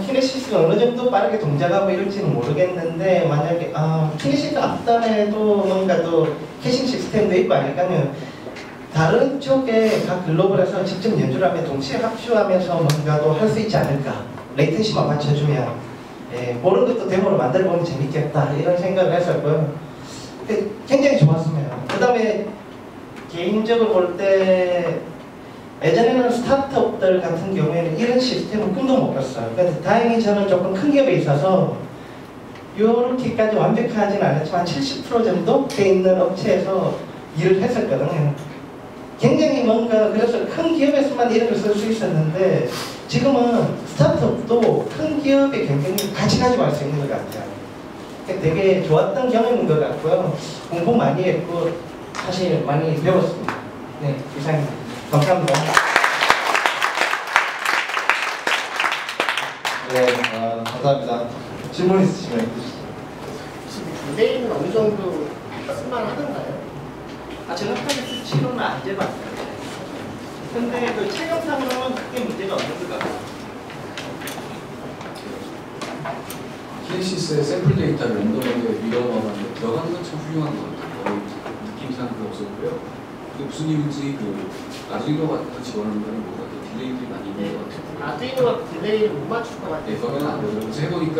키네시스가 어느 정도 빠르게 동작하고 이럴지는 모르겠는데 만약에 키네시스 앞단에도 뭔가 또 캐싱 시스템도 있고 하니까요. 다른 쪽에 각 글로벌에서 직접 연주를 하면 동시에 합주하면서 뭔가도 할 수 있지 않을까. 레이텐시만 맞춰주면 그런 것도 데모로 만들어보면 재밌겠다 이런 생각을 했었고요. 굉장히 좋았습니다. 그 다음에 개인적으로 볼 때 예전에는 스타트업들 같은 경우에는 이런 시스템은 꿈도 못 꿨어요. 근데 다행히 저는 조금 큰 기업에 있어서 이렇게까지 완벽하지는 않았지만 70% 정도 돼 있는 업체에서 일을 했었거든요. 굉장히 뭔가 그래서 큰 기업에서만 이런 걸 쓸 수 있었는데 지금은 스타트업도 큰 기업의 경쟁력을 같이 가지고 갈 수 있는 것 같아요. 되게 좋았던 경험인 것 같고요. 공부 많이 했고 사실 많이 배웠습니다. 네, 이상입니다. 감사합니다. 네, 감사합니다. 질문 있으시면 해주시죠. 디자인은 어느 정도 쓸만하던가요? 정확하게 수치로는 안 재봤어요. 근데 그 체감상으로는 크게 문제가 없는 것 같아요. 키네시스의 샘플 데이터를 랜덤하게 밀어넣었는데 들어가는 건 참 훌륭한 것 같아요. 느낌상 그거 없었고요. 그게 무슨 이유인지 아두이노 같은 거 집어넣는 거는 뭔가 딜레이들이 많이 있는 것 같아요. 아두이노가 딜레이를 못 맞출 것 같아요. 네, 거기는 안 되죠. 그래서 해보니까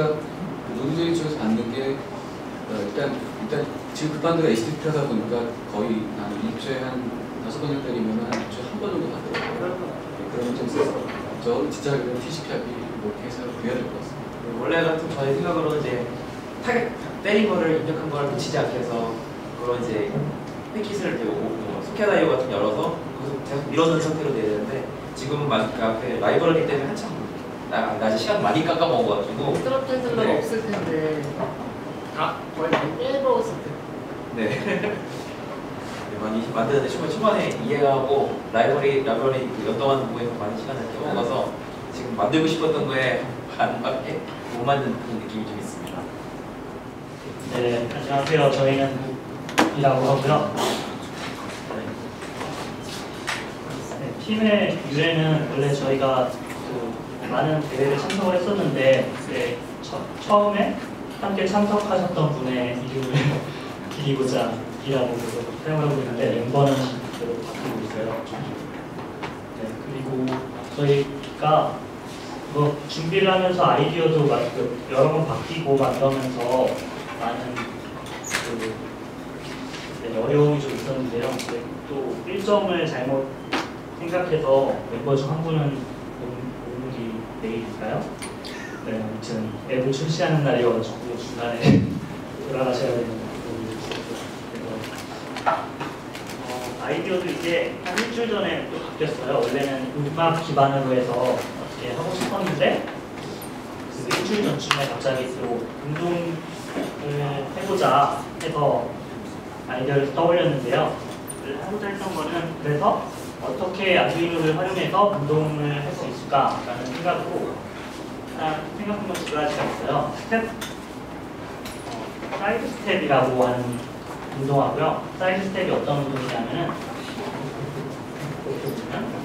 노드제이 쪽에서 받는 게 일단 지금 그 반도가 HTTP 하다 보니까 거의 한 일주일에 한 5번을 때리면 한 일주일에 한 번 정도 받더라고요. 그런 좀 있어서 저는 진짜 그냥 TCP-IP 이렇게 해서 구해야 될 것 같습니다. 원래 같은 저희 생각으로 이제 타겟 때린 거를 입력한 걸 놓치지 않게 해서 그런 이제 패킷을 소켓 IO 같은 거 열어서 계속 밀어넣은 상태로 돼야 되는데 지금은 그 앞에 라이브러리 때문에 한참 나 시간 많이 깎아먹어가지고 스트럭텐슬러가 없을 텐데 다 거의 많이 빼먹었을 텐데. 네. 많이 만드는데 초반에 이해하고 라이브러리 연동하는 부분에서 많이 시간을 깨먹어서 지금 만들고 싶었던 거에 반밖에 못 만든 그런 느낌이 좀 있습니다. 네, 안녕하세요. 저희는 이라고 하고요. 네, 팀의 유래는 원래 저희가 많은 대회를 참석을 했었는데 처음에 함께 참석하셨던 분의 이름을 기리고자 이라고 사용하고 있는데 멤버는 그대로 바뀌고 있어요. 네, 그리고 저희가 뭐 준비를 하면서 아이디어도 여러 번 바뀌고 만들면서 많은 어려움이 좀 있었는데요. 또 일정을 잘못 생각해서 멤버 중 한 분은 오늘이 내일일까요? 네, 아무튼 앱을 출시하는 날이어가지고 중간에 돌아가셔야 되는 부분이 있어서 아이디어도 이제 한 일주일 전에 또 바뀌었어요. 원래는 음악 기반으로 해서 어떻게 하고 싶었는데 그 일주일 전쯤에 갑자기 또 운동을 해보자 해서 아이디어를 떠올렸는데요. 하고자 했던 거는 그래서 어떻게 아두이노를 활용해서 운동을 할 수 있을까라는 생각으로 생각한 건 두 가지가 있어요. 사이드 스텝이라고 하는 운동하고요. 사이드 스텝이 어떤 운동이냐면은 이렇게 보면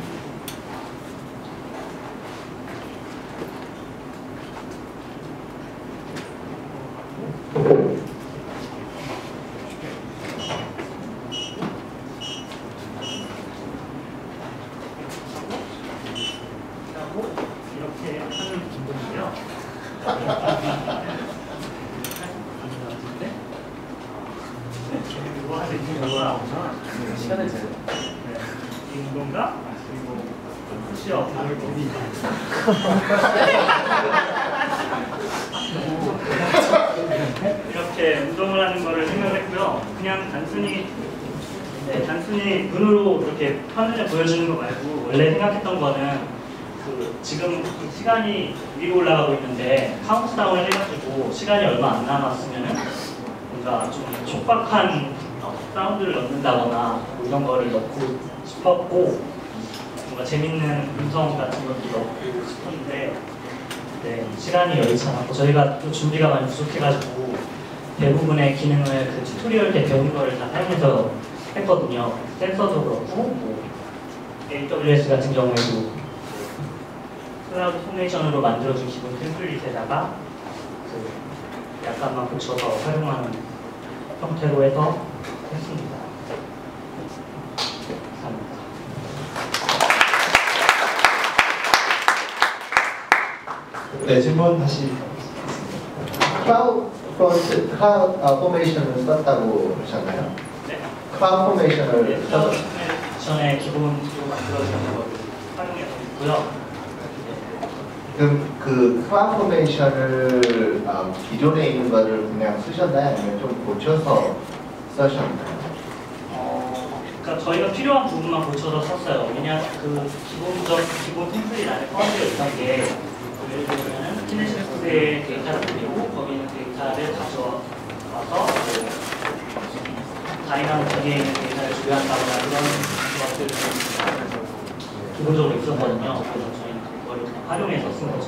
부분이고요. 이거 하실 거라 시간을 재요. 네, 이 운동과 그리고 푸시업 이렇게 운동을 하는 거를 생각했고요. 그냥 단순히 눈으로 이렇게 화면에 보여주는 거 말고 원래 생각했던 거는 그 지금 시간이 위로 올라가고 있는데 카운트다운을 해가지고 시간이 얼마 안 남았으면은 뭔가 좀 촉박한 사운드를 넣는다거나 뭐 이런 거를 넣고 싶었고 뭔가 재밌는 음성 같은 것도 넣고 싶었는데 네, 시간이 여의치 않았고 저희가 또 준비가 많이 부족해가지고 대부분의 기능을 그 튜토리얼 때 배운 거를 다 사용해서 했거든요. 센서도 그렇고 뭐 AWS 같은 경우에도 클라우드 포메이션으로 만들어준 기본 템플릿에다가 그 약간만 고쳐서 활용하는 형태로 해서 했습니다. 감사합니다. 네, 질문 다시. 클라우드 포메이션을 썼다고 하셨나요? 네. 클라우드 포메이션을 전에 기본으로 만들어주는 것을 활용해서 있고요. 그럼 그 클라우드 포메이션을 기존에 있는 거를 그냥 쓰셨나요? 아니면 좀 고쳐서 쓰셨나요? 그러니까 저희가 필요한 부분만 고쳐서 썼어요. 왜냐하면 그 기본 템플릿 안에 포함되어 있던 게 예를 들면 키네시스의 데이터를 올리고 거기 있는 데이터를 가져와서 다이나믹하게 있는 데이터를 조회한다거나 그런 것들을 기본적으로 있었거든요. 그래서 저희는 그거를 활용해서 쓴 거죠.